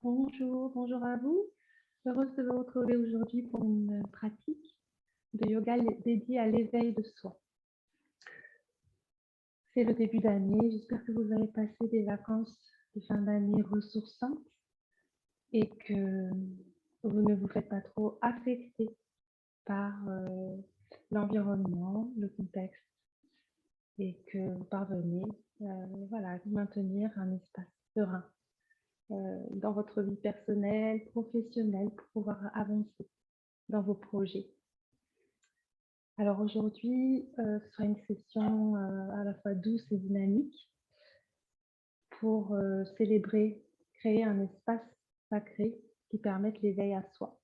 Bonjour à vous. Heureuse de vous retrouver aujourd'hui pour une pratique de yoga dédiée à l'éveil de soi. C'est le début d'année. J'espère que vous avez passé des vacances de fin d'année ressourçantes et que vous ne vous faites pas trop affecter par l'environnement, le contexte et que vous parvenez à maintenir un espace serein dans votre vie personnelle, professionnelle, pour pouvoir avancer dans vos projets. Alors aujourd'hui, ce sera une session à la fois douce et dynamique pour célébrer, créer un espace sacré qui permette l'éveil à soi.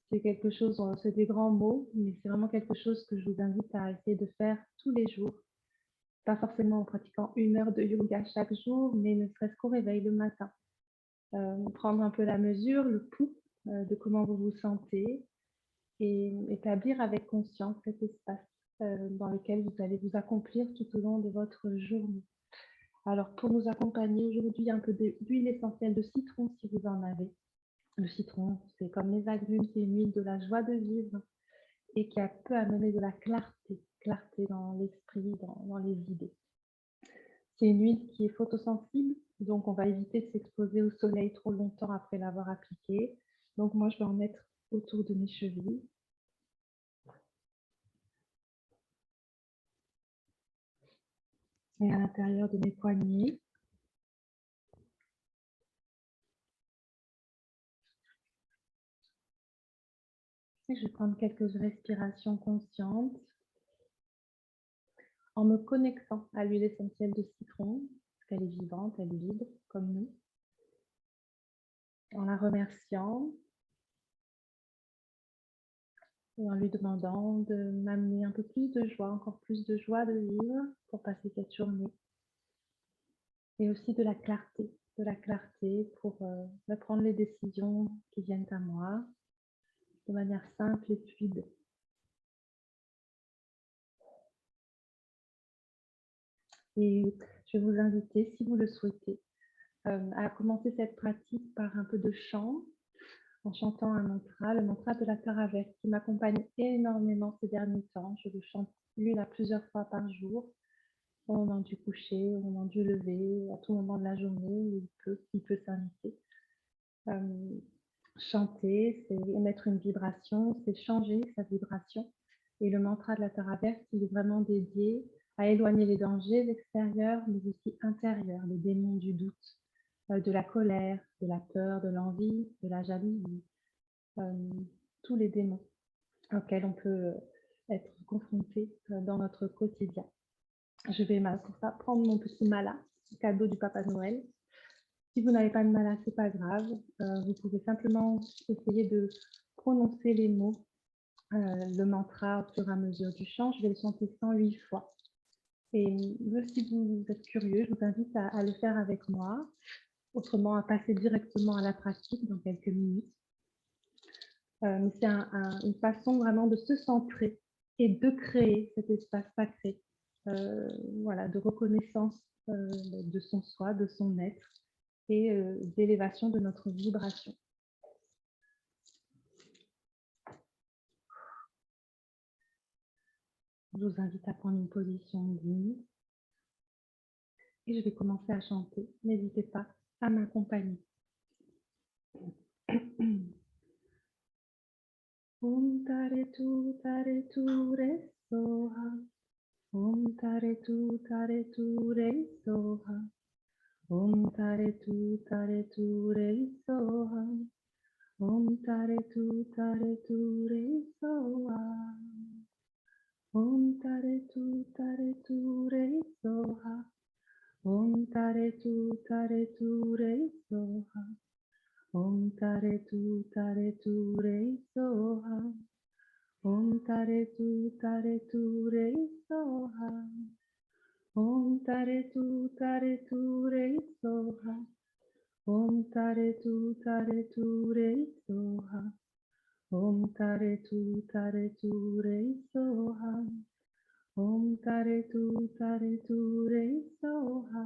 C'est quelque chose, c'est des grands mots, mais c'est vraiment quelque chose que je vous invite à essayer de faire tous les jours. Pas forcément en pratiquant 1 heure de yoga chaque jour, mais ne serait-ce qu'au réveil le matin. Prendre un peu la mesure, le pouls de comment vous vous sentez et établir avec conscience cet espace dans lequel vous allez vous accomplir tout au long de votre journée. Alors, pour nous accompagner aujourd'hui, un peu d'huile essentielle de citron si vous en avez. Le citron, c'est comme les agrumes, c'est une huile de la joie de vivre et qui peut amener de la clarté dans l'esprit, dans les idées. C'est une huile qui est photosensible, donc on va éviter de s'exposer au soleil trop longtemps après l'avoir appliquée. Donc moi, je vais en mettre autour de mes chevilles. Et à l'intérieur de mes poignets. Et je vais prendre quelques respirations conscientes en me connectant à l'huile essentielle de citron, parce qu'elle est vivante, elle est libre comme nous, en la remerciant et en lui demandant de m'amener un peu plus de joie, encore plus de joie de vivre pour passer cette journée. Et aussi de la clarté pour prendre les décisions qui viennent à moi de manière simple et fluide. Et je vais vous inviter, si vous le souhaitez, à commencer cette pratique par un peu de chant, en chantant un mantra, le mantra de la Caravelle, qui m'accompagne énormément ces derniers temps. Je le chante l'une à plusieurs fois par jour, au moment du coucher, au moment du lever, à tout moment de la journée où il peut s'inviter. Chanter, c'est émettre une vibration, c'est changer sa vibration. Et le mantra de la Caravelle, il est vraiment dédié à éloigner les dangers extérieurs, mais aussi intérieurs, les démons du doute, de la colère, de la peur, de l'envie, de la jalousie, tous les démons auxquels on peut être confronté dans notre quotidien. Je vais pour ça prendre mon petit mala, cadeau du Papa Noël. Si vous n'avez pas de mala, c'est pas grave. Vous pouvez simplement essayer de prononcer les mots, le mantra au fur et à mesure du chant. Je vais le chanter 108 fois. Et si vous êtes curieux, je vous invite à le faire avec moi. Autrement, à passer directement à la pratique dans quelques minutes. Mais c'est une façon vraiment de se centrer et de créer cet espace sacré, de reconnaissance de son soi, de son être et d'élévation de notre vibration. Je vous invite à prendre une position digne et je vais commencer à chanter. N'hésitez pas à m'accompagner. Om tare tu re soha. Om tare tu re soha. Om tare tu re soha. Om tare tu re soha. Om tare tu re soha. Om tare tu re soha. Om tare tu re soha. Om tare tu re soha. Om tare tu re soha. Om tare tu re soha. Om tare tu re soha. Om tare tu re soha.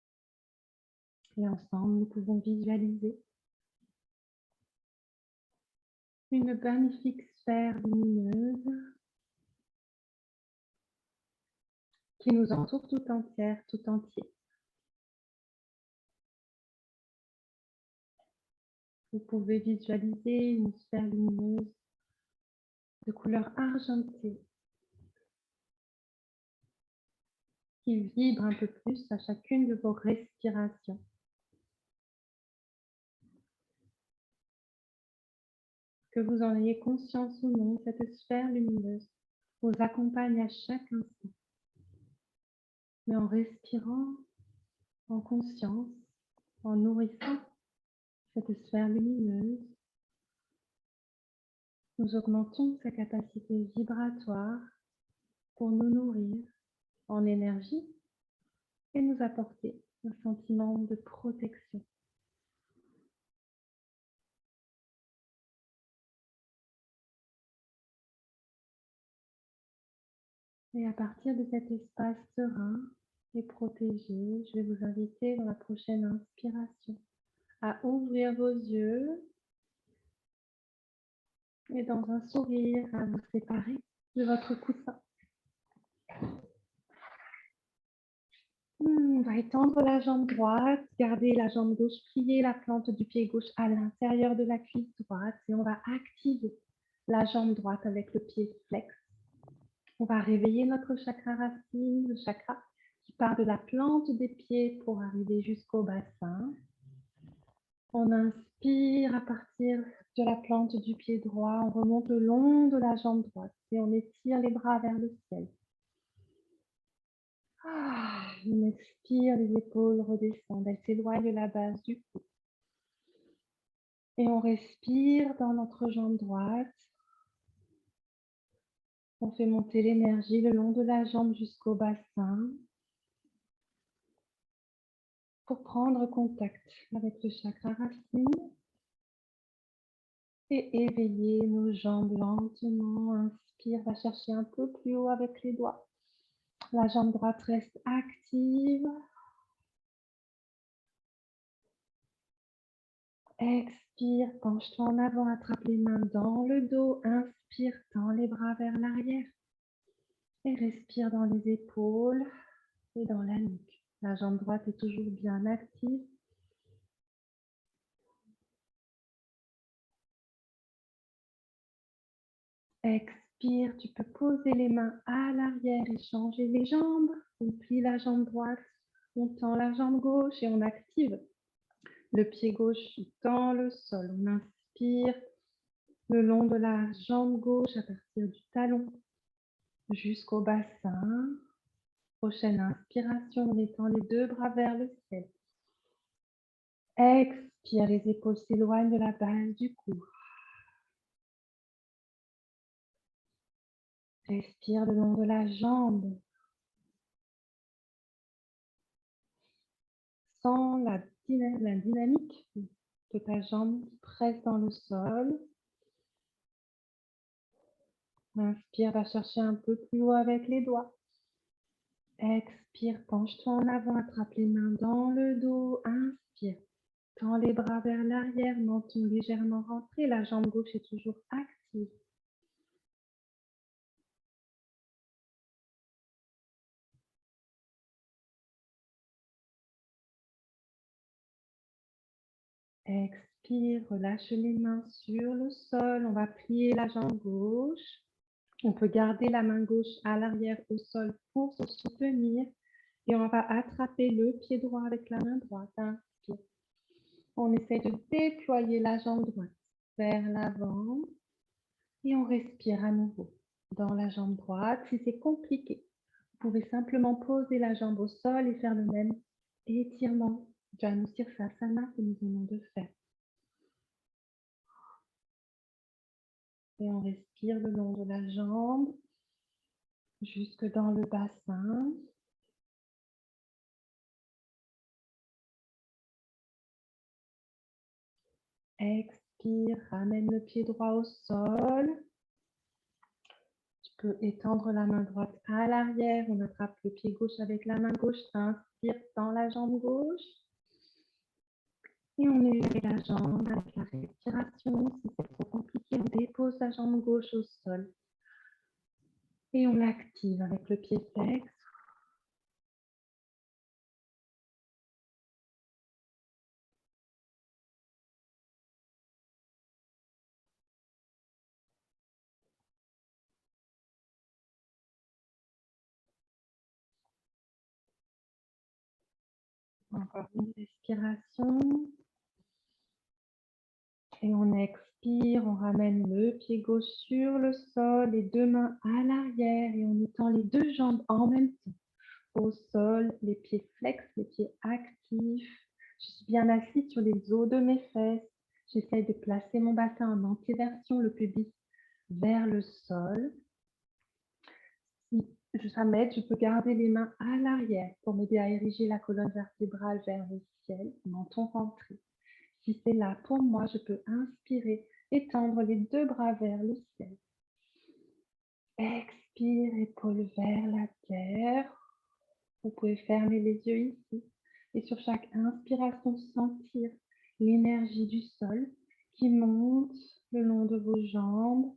Et ensemble, nous pouvons visualiser une magnifique sphère lumineuse qui nous entoure tout entière, tout entier. Vous pouvez visualiser une sphère lumineuse de couleur argentée qui vibre un peu plus à chacune de vos respirations. Que vous en ayez conscience ou non, cette sphère lumineuse vous accompagne à chaque instant. Mais en respirant, en conscience, en nourrissant cette sphère lumineuse, nous augmentons sa capacité vibratoire pour nous nourrir en énergie et nous apporter un sentiment de protection. Et à partir de cet espace serein et protégé, je vais vous inviter dans la prochaine inspiration à ouvrir vos yeux et dans un sourire à vous séparer de votre coussin. On va étendre la jambe droite, garder la jambe gauche pliée, la plante du pied gauche à l'intérieur de la cuisse droite et on va activer la jambe droite avec le pied flex. On va réveiller notre chakra racine, le chakra qui part de la plante des pieds pour arriver jusqu'au bassin. On inspire à partir de la plante du pied droit, on remonte le long de la jambe droite et on étire les bras vers le ciel. On expire, les épaules redescendent, elles s'éloignent de la base du cou. Et on respire dans notre jambe droite. On fait monter l'énergie le long de la jambe jusqu'au bassin pour prendre contact avec le chakra racine et éveiller nos jambes lentement. Inspire, va chercher un peu plus haut avec les doigts. La jambe droite reste active. Expire, penche-toi en avant, attrape les mains dans le dos. Inspire, tends les bras vers l'arrière. Et respire dans les épaules et dans la nuque. La jambe droite est toujours bien active. Expire, tu peux poser les mains à l'arrière et changer les jambes. On plie la jambe droite, on tend la jambe gauche et on active le pied gauche dans le sol. On inspire le long de la jambe gauche à partir du talon jusqu'au bassin. Prochaine inspiration, on étend les deux bras vers le ciel. Expire, les épaules s'éloignent de la base du cou. Respire le long de la jambe. Sens la dynamique de ta jambe qui presse dans le sol. Inspire, va chercher un peu plus haut avec les doigts. Expire, penche-toi en avant, attrape les mains dans le dos. Inspire, tends les bras vers l'arrière, menton légèrement rentré. La jambe gauche est toujours active. Expire, relâche les mains sur le sol. On va plier la jambe gauche. On peut garder la main gauche à l'arrière au sol pour se soutenir. Et on va attraper le pied droit avec la main droite. Inspire. On essaie de déployer la jambe droite vers l'avant. Et on respire à nouveau dans la jambe droite. Si c'est compliqué, vous pouvez simplement poser la jambe au sol et faire le même étirement. Janu Sirsasana que nous venons de faire. Et on respire le long de la jambe jusque dans le bassin. Expire, ramène le pied droit au sol. Tu peux étendre la main droite à l'arrière. On attrape le pied gauche avec la main gauche. Inspire, tends la jambe gauche. Et on éveille la jambe avec la respiration. Si c'est trop compliqué, on dépose la jambe gauche au sol. Et on l'active avec le pied flex. Encore une respiration. Et on expire, on ramène le pied gauche sur le sol, les deux mains à l'arrière et on étend les deux jambes en même temps. Au sol, les pieds flex, les pieds actifs. Je suis bien assise sur les os de mes fesses. J'essaie de placer mon bassin en antéversion, le pubis vers le sol. Si ça m'aide, je peux garder les mains à l'arrière pour m'aider à ériger la colonne vertébrale vers le ciel, menton rentré. Si c'est là pour moi, je peux inspirer, étendre les deux bras vers le ciel. Expire, épaules vers la terre. Vous pouvez fermer les yeux ici. Et sur chaque inspiration, sentir l'énergie du sol qui monte le long de vos jambes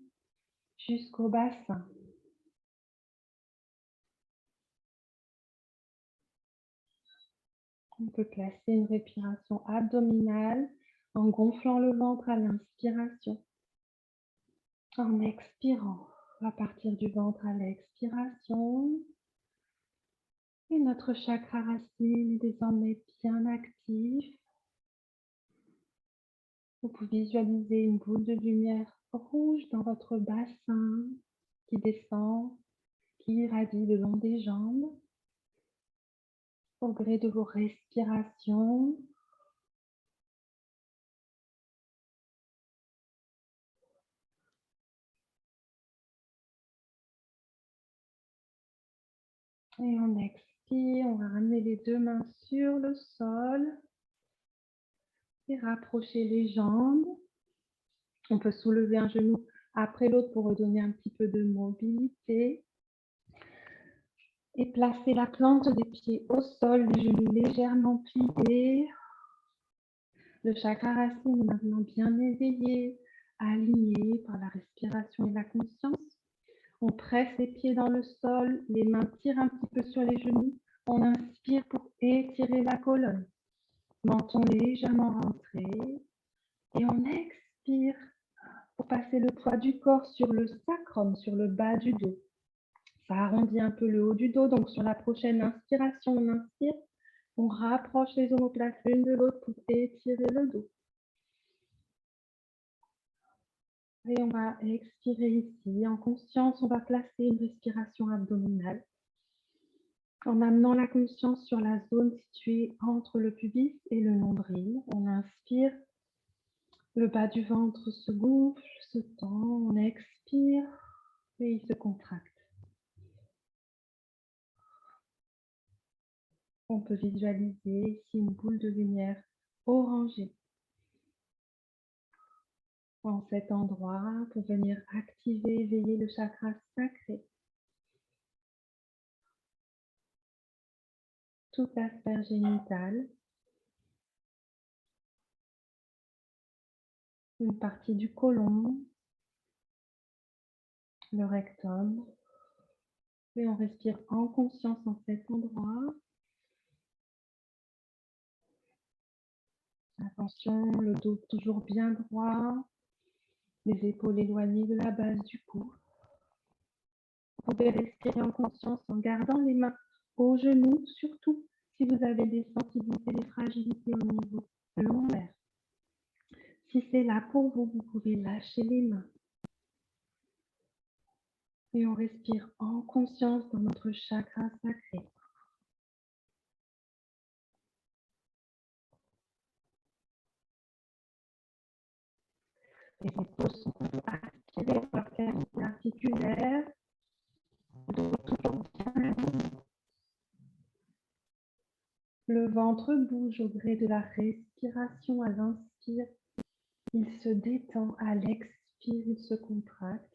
jusqu'au bassin. On peut placer une respiration abdominale en gonflant le ventre à l'inspiration. En expirant, à partir du ventre à l'expiration. Et notre chakra racine est désormais bien actif. Vous pouvez visualiser une boule de lumière rouge dans votre bassin qui descend, qui irradie le long des jambes. Au gré de vos respirations, et on expire, on va ramener les deux mains sur le sol et rapprocher les jambes. On peut soulever un genou après l'autre pour redonner un petit peu de mobilité. Et placer la plante des pieds au sol, les genoux légèrement pliés. Le chakra racine est maintenant bien éveillé, aligné par la respiration et la conscience. On presse les pieds dans le sol, les mains tirent un petit peu sur les genoux. On inspire pour étirer la colonne. Menton légèrement rentré. Et on expire pour passer le poids du corps sur le sacrum, sur le bas du dos. Ça arrondit un peu le haut du dos. Donc sur la prochaine inspiration, on inspire. On rapproche les omoplates l'une de l'autre pour étirer le dos. Et on va expirer ici. En conscience, on va placer une respiration abdominale en amenant la conscience sur la zone située entre le pubis et le nombril. On inspire, le bas du ventre se gonfle, se tend, on expire et il se contracte. On peut visualiser ici une boule de lumière orangée en cet endroit pour venir activer, éveiller le chakra sacré. Toute la sphère génitale, une partie du côlon, le rectum, et on respire en conscience en cet endroit. Attention, le dos toujours bien droit, les épaules éloignées de la base du cou. Vous pouvez respirer en conscience en gardant les mains aux genoux, surtout si vous avez des sensibilités, des fragilités au niveau lombaire. Si c'est là pour vous, vous pouvez lâcher les mains. Et on respire en conscience dans notre chakra sacré. Les épaules sont activées par la cavité articulaire. Le ventre bouge au gré de la respiration à l'inspire. Il se détend à l'expire, il se contracte.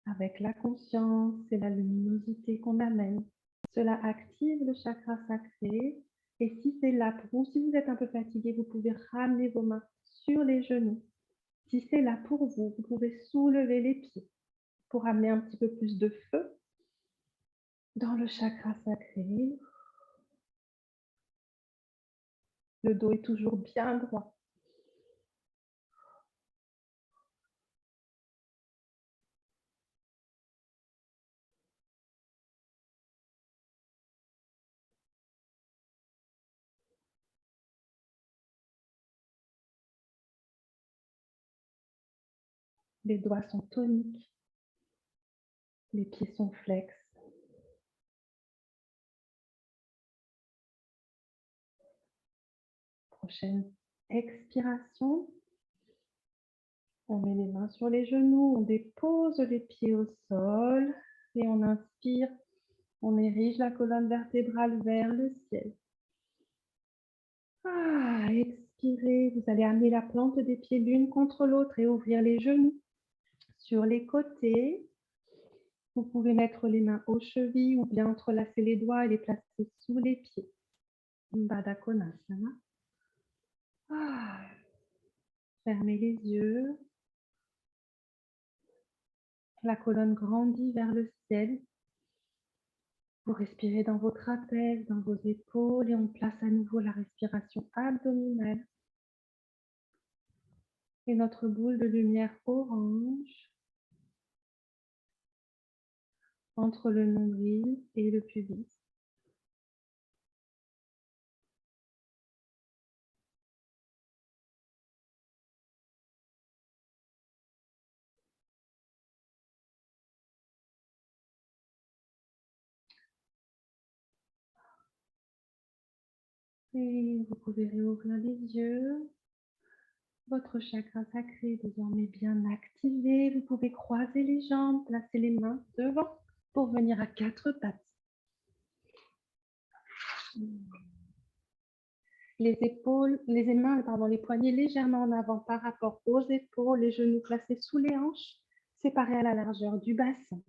Avec la conscience et la luminosité qu'on amène, cela active le chakra sacré Et si c'est là pour vous, si vous êtes un peu fatigué, vous pouvez ramener vos mains sur les genoux. Si c'est là pour vous, vous pouvez soulever les pieds pour amener un petit peu plus de feu dans le chakra sacré. Le dos est toujours bien droit. Les doigts sont toniques. Les pieds sont flex. Prochaine expiration. On met les mains sur les genoux, on dépose les pieds au sol et on inspire. On érige la colonne vertébrale vers le ciel. Expirez, vous allez amener la plante des pieds l'une contre l'autre et ouvrir les genoux sur les côtés. Vous pouvez mettre les mains aux chevilles ou bien entrelacer les doigts et les placer sous les pieds. Baddha Konasana. Fermez les yeux. La colonne grandit vers le ciel. Vous respirez dans vos trapèzes, dans vos épaules et on place à nouveau la respiration abdominale. Et notre boule de lumière orange entre le nombril et le pubis. Et vous pouvez réouvrir les yeux. Votre chakra sacré est désormais bien activé. Vous pouvez croiser les jambes, placer les mains devant pour venir à quatre pattes. Les épaules, les mains, les poignets légèrement en avant par rapport aux épaules, les genoux placés sous les hanches, séparés à la largeur du bassin.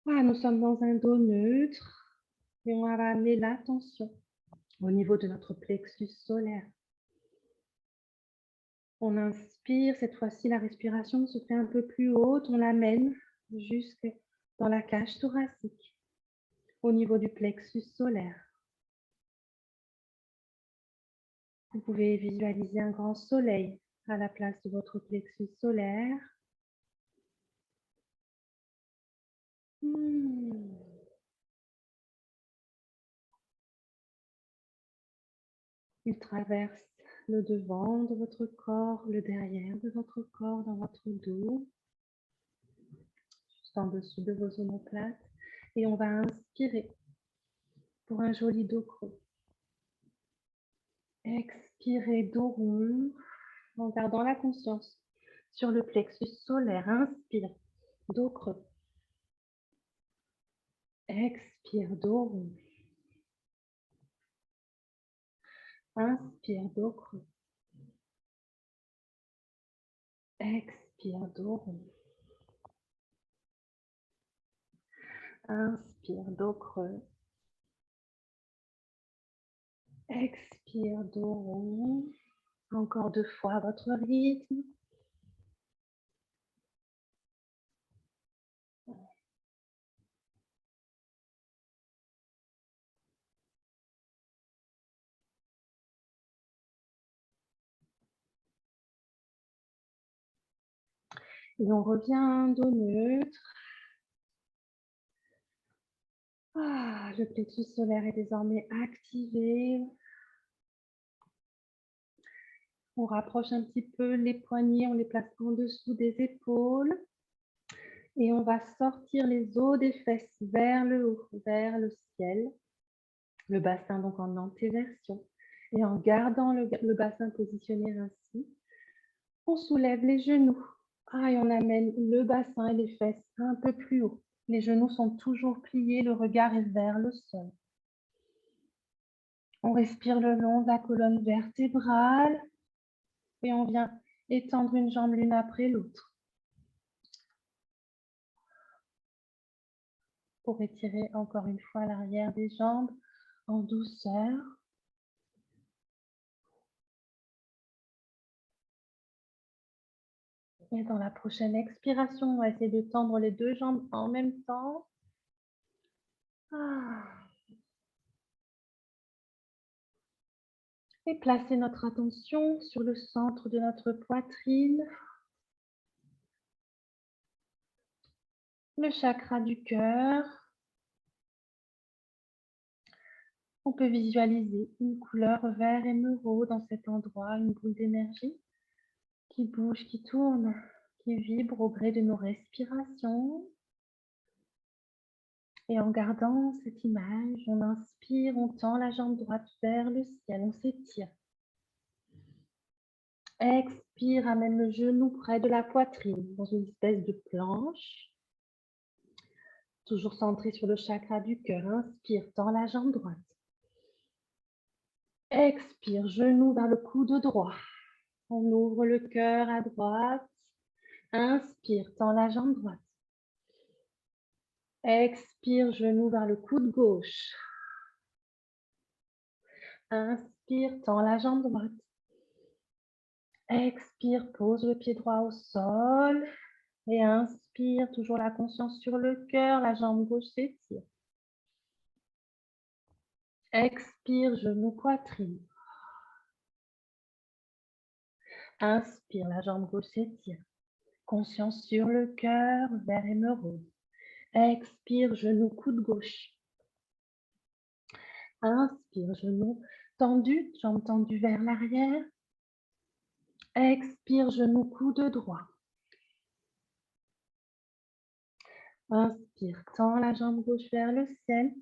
Nous sommes dans un dos neutre et on va amener l'attention au niveau de notre plexus solaire. On inspire, cette fois-ci la respiration se fait un peu plus haute, on l'amène jusque dans la cage thoracique, au niveau du plexus solaire. Vous pouvez visualiser un grand soleil à la place de votre plexus solaire. Il traverse le devant de votre corps, le derrière de votre corps, dans votre dos, juste en dessous de vos omoplates. Et on va inspirer pour un joli dos creux. Expirez, dos rond, en gardant la conscience sur le plexus solaire. Inspire, dos creux. Expire, dos rond. Inspire, dos creux. Expire, dos rond. Inspire, dos creux. Expire, dos rond. Encore 2 fois à votre rythme. Et on revient dos neutre. Le plexus solaire est désormais activé. On rapproche un petit peu les poignets, on les place en dessous des épaules. Et on va sortir les os des fesses vers le haut, vers le ciel. Le bassin donc en antéversion. Et en gardant le bassin positionné ainsi, on soulève les genoux. Et on amène le bassin et les fesses un peu plus haut. Les genoux sont toujours pliés, le regard est vers le sol. On respire le long de la colonne vertébrale et on vient étendre une jambe l'une après l'autre pour étirer encore une fois l'arrière des jambes. en douceur. Et dans la prochaine expiration, on va essayer de tendre les deux jambes en même temps. Et placer notre attention sur le centre de notre poitrine, le chakra du cœur. On peut visualiser une couleur vert émeraude dans cet endroit, une boule d'énergie qui bouge, qui tourne, qui vibre au gré de nos respirations. Et en gardant cette image, on inspire, on tend la jambe droite vers le ciel, on s'étire. Expire, amène le genou près de la poitrine, dans une espèce de planche. Toujours centré sur le chakra du cœur. Inspire, tend la jambe droite. Expire, genou vers le coude droit. On ouvre le cœur à droite. Inspire, tend la jambe droite. Expire, genou vers le coude gauche. Inspire, tend la jambe droite. Expire, pose le pied droit au sol. Et inspire, toujours la conscience sur le cœur, la jambe gauche s'étire. Expire, genou, poitrine. Inspire, la jambe gauche s'étire. Conscience sur le cœur, vert émeraude. Expire, genou, coude gauche. Inspire, genou tendu, jambe tendue vers l'arrière. Expire, genou, coude droit. Inspire, tend la jambe gauche vers le ciel.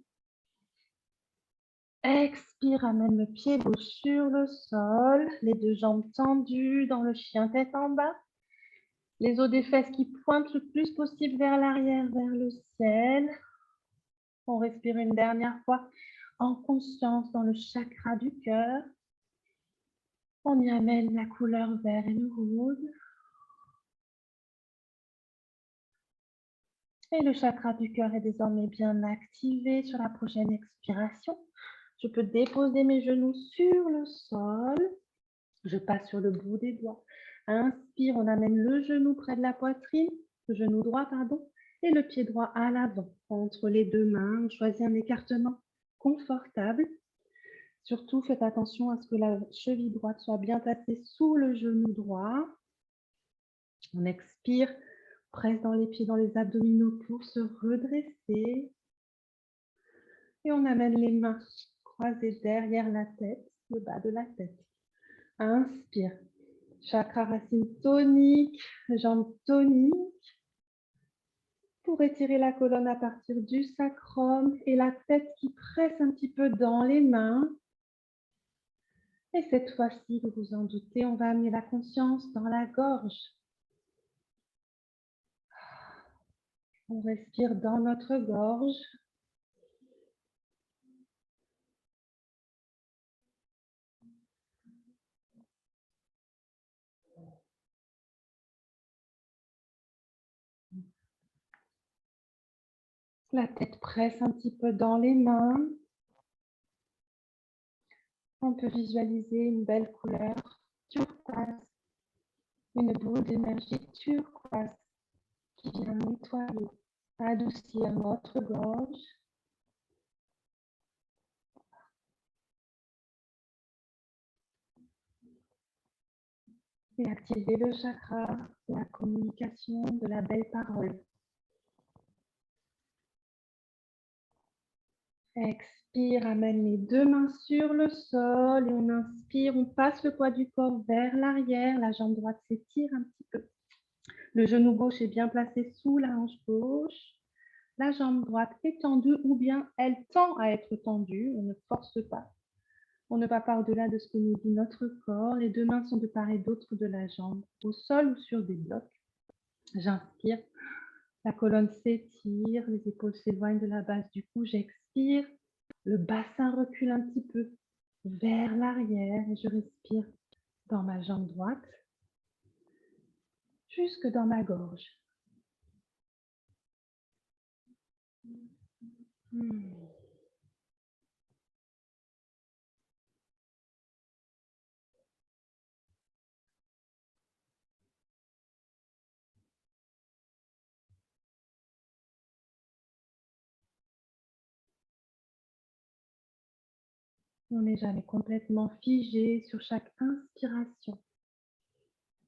Expire, amène le pied gauche sur le sol, les deux jambes tendues dans le chien tête en bas. Les os des fesses qui pointent le plus possible vers l'arrière, vers le ciel. On respire une dernière fois en conscience dans le chakra du cœur. On y amène la couleur vert émeraude. Et le chakra du cœur est désormais bien activé. Sur la prochaine expiration, je peux déposer mes genoux sur le sol. Je passe sur le bout des doigts. Inspire, on amène le genou près de la poitrine, le genou droit, pardon, et le pied droit à l'avant. Entre les deux mains, on choisit un écartement confortable. Surtout, faites attention à ce que la cheville droite soit bien placée sous le genou droit. On expire, presse dans les pieds, dans les abdominaux pour se redresser. Et on amène les mains croisées derrière la tête, le bas de la tête. Inspire. Chakra racine tonique, jambes toniques. Pour étirer la colonne à partir du sacrum et la tête qui presse un petit peu dans les mains. Et cette fois-ci, vous vous en doutez, on va amener la conscience dans la gorge. On respire dans notre gorge. La tête presse un petit peu dans les mains. On peut visualiser une belle couleur turquoise, une boule d'énergie turquoise qui vient nettoyer, adoucir notre gorge. Et activer le chakra de la communication, de la belle parole. Expire, amène les deux mains sur le sol et on inspire, on passe le poids du corps vers l'arrière, la jambe droite s'étire un petit peu. Le genou gauche est bien placé sous la hanche gauche. La jambe droite est tendue ou bien elle tend à être tendue, on ne force pas. On ne va pas au-delà de ce que nous dit notre corps. Les deux mains sont de part et d'autre de la jambe, au sol ou sur des blocs. J'inspire, la colonne s'étire, les épaules s'éloignent de la base du cou. J'expire, le bassin recule un petit peu vers l'arrière et je respire dans ma jambe droite jusque dans ma gorge. On n'est jamais complètement figé sur chaque inspiration.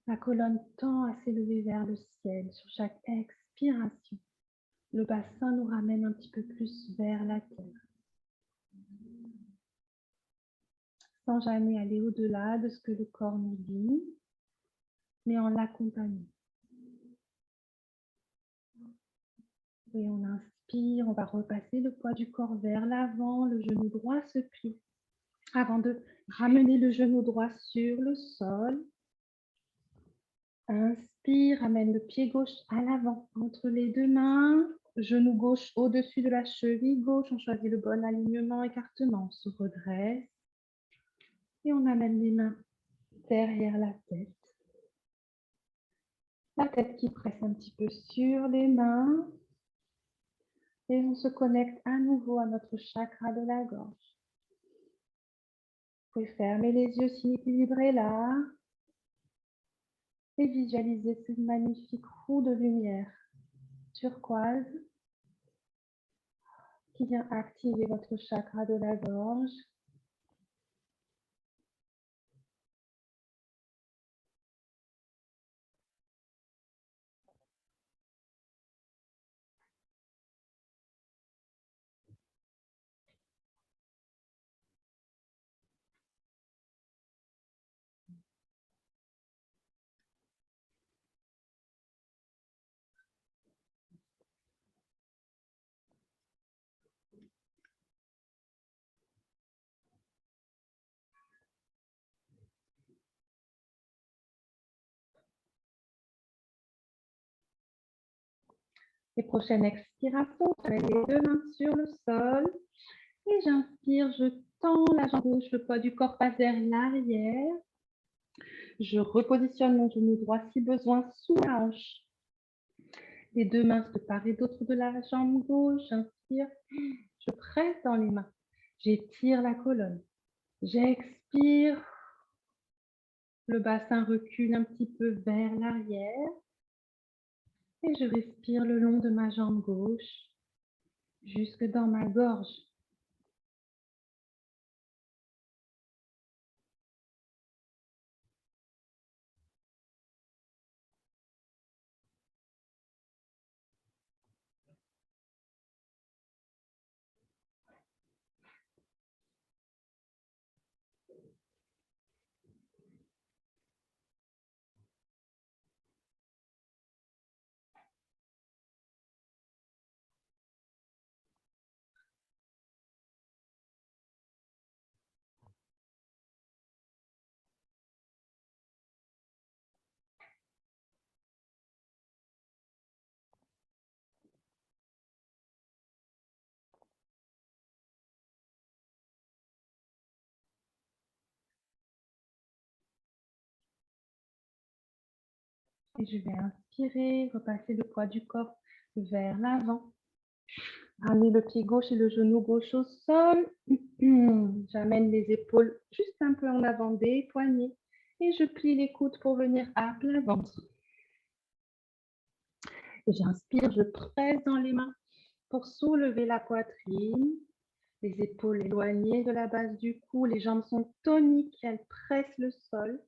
La colonne tend à s'élever vers le ciel sur chaque expiration. Le bassin nous ramène un petit peu plus vers la terre, sans jamais aller au-delà de ce que le corps nous dit, mais en l'accompagnant. Et on inspire, on va repasser le poids du corps vers l'avant, le genou droit se plie. Avant de ramener le genou droit sur le sol, inspire, ramène le pied gauche à l'avant, entre les deux mains, genou gauche au-dessus de la cheville gauche, on choisit le bon alignement, écartement, on se redresse et on amène les mains derrière la tête. La tête qui presse un petit peu sur les mains et on se connecte à nouveau à notre chakra de la gorge. Vous pouvez fermer les yeux si équilibré là et visualiser ce magnifique roue de lumière turquoise qui vient activer votre chakra de la gorge. Les prochaines expirations, je mets les deux mains sur le sol et j'inspire, je tends la jambe gauche, le poids du corps passe vers l'arrière. Je repositionne mon genou droit si besoin sous la hanche. Les deux mains de part et d'autre de la jambe gauche, j'inspire, je presse dans les mains, j'étire la colonne, j'expire, le bassin recule un petit peu vers l'arrière et je respire le long de ma jambe gauche jusque dans ma gorge. Et je vais inspirer, repasser le poids du corps vers l'avant. Ramener le pied gauche et le genou gauche au sol. J'amène les épaules juste un peu en avant des poignets. Et je plie les coudes pour venir à plat ventre. J'inspire, je presse dans les mains pour soulever la poitrine. Les épaules éloignées de la base du cou. Les jambes sont toniques, elles pressent le sol.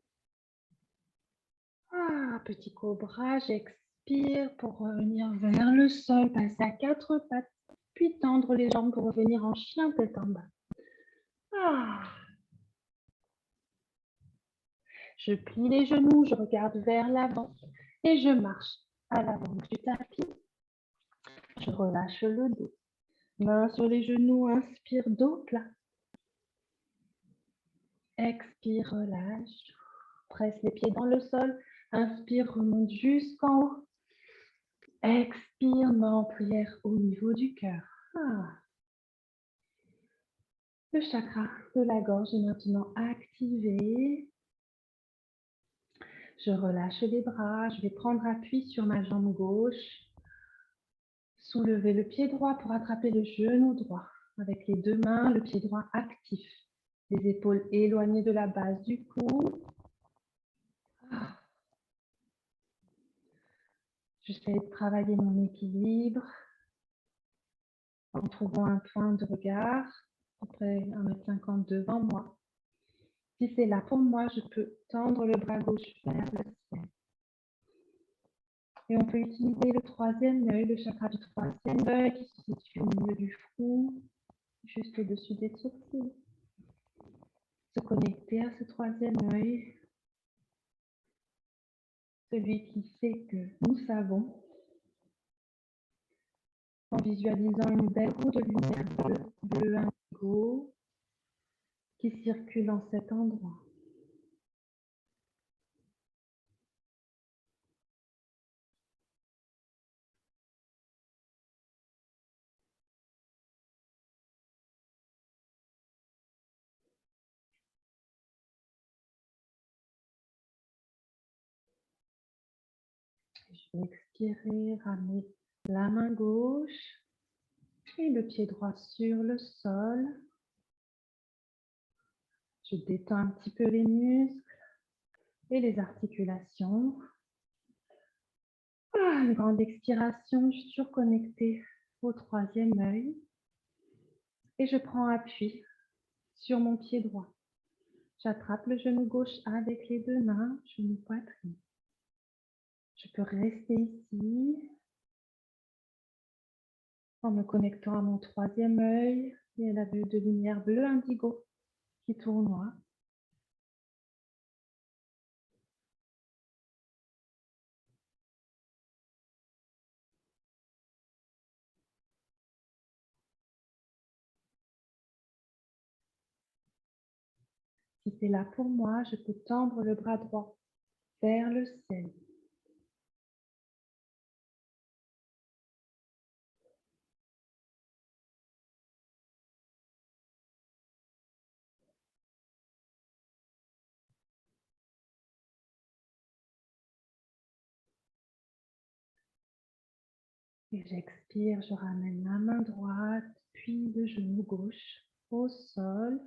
Petit cobra, j'expire pour revenir vers le sol, passer à quatre pattes, puis tendre les jambes pour revenir en chien tête en bas. Je plie les genoux, je regarde vers l'avant et je marche à l'avant du tapis. Je relâche le dos. Main sur les genoux, inspire, dos plat. Expire, relâche. Presse les pieds dans le sol. Inspire, remonte jusqu'en haut. Expire, main en prière au niveau du cœur. Le chakra de la gorge est maintenant activé. Je relâche les bras. Je vais prendre appui sur ma jambe gauche. Soulever le pied droit pour attraper le genou droit. Avec les deux mains, le pied droit actif. Les épaules éloignées de la base du cou. J'essaie de travailler mon équilibre en trouvant un point de regard Après 1,50 m devant moi. Si c'est là pour moi, je peux tendre le bras gauche vers le ciel. Et on peut utiliser le troisième œil, le chakra du troisième œil qui se situe au milieu du front, juste au-dessus des sourcils. Se connecter à ce troisième œil, celui qui sait que nous savons, en visualisant une belle roue de lumière bleu indigo qui circule dans cet endroit. Je vais expirer, ramener la main gauche et le pied droit sur le sol. Je détends un petit peu les muscles et les articulations. Une grande expiration, je suis toujours connectée au troisième œil. Et je prends appui sur mon pied droit. J'attrape le genou gauche avec les deux mains, genou poitrine. Je peux rester ici en me connectant à mon troisième œil et à la bulle de lumière bleu indigo qui tournoie. Si c'est là pour moi, je peux tendre le bras droit vers le ciel. Et j'expire, je ramène la main droite, puis le genou gauche au sol.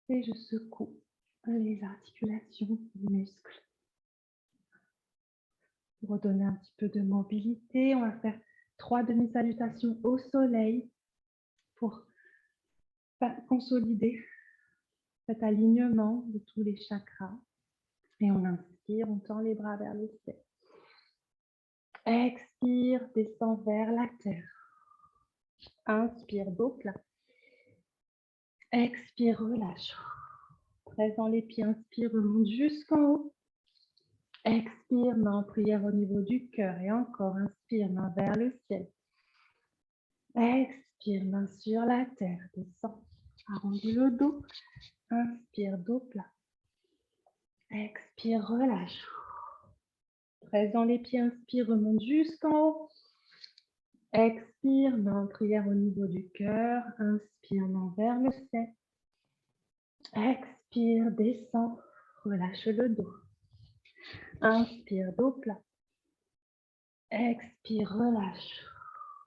Et je secoue les articulations des muscles. Pour redonner un petit peu de mobilité, on va faire 3 demi-salutations au soleil pour consolider cet alignement de tous les chakras. Et on inspire, on tend les bras vers le ciel. Expire, descend vers la terre. Inspire, dos plat. Expire, relâche. Présent les pieds, inspire, remonte jusqu'en haut. Expire, main en prière au niveau du cœur. Et encore, inspire, main vers le ciel. Expire, main sur la terre. Descend, arrondis le dos. Inspire, dos plat. Expire, relâche. Présent les pieds, inspire, remonte jusqu'en haut. Expire, main en prière au niveau du cœur. Inspire, main vers le ciel. Expire, descend, relâche le dos. Inspire, dos plat. Expire, relâche.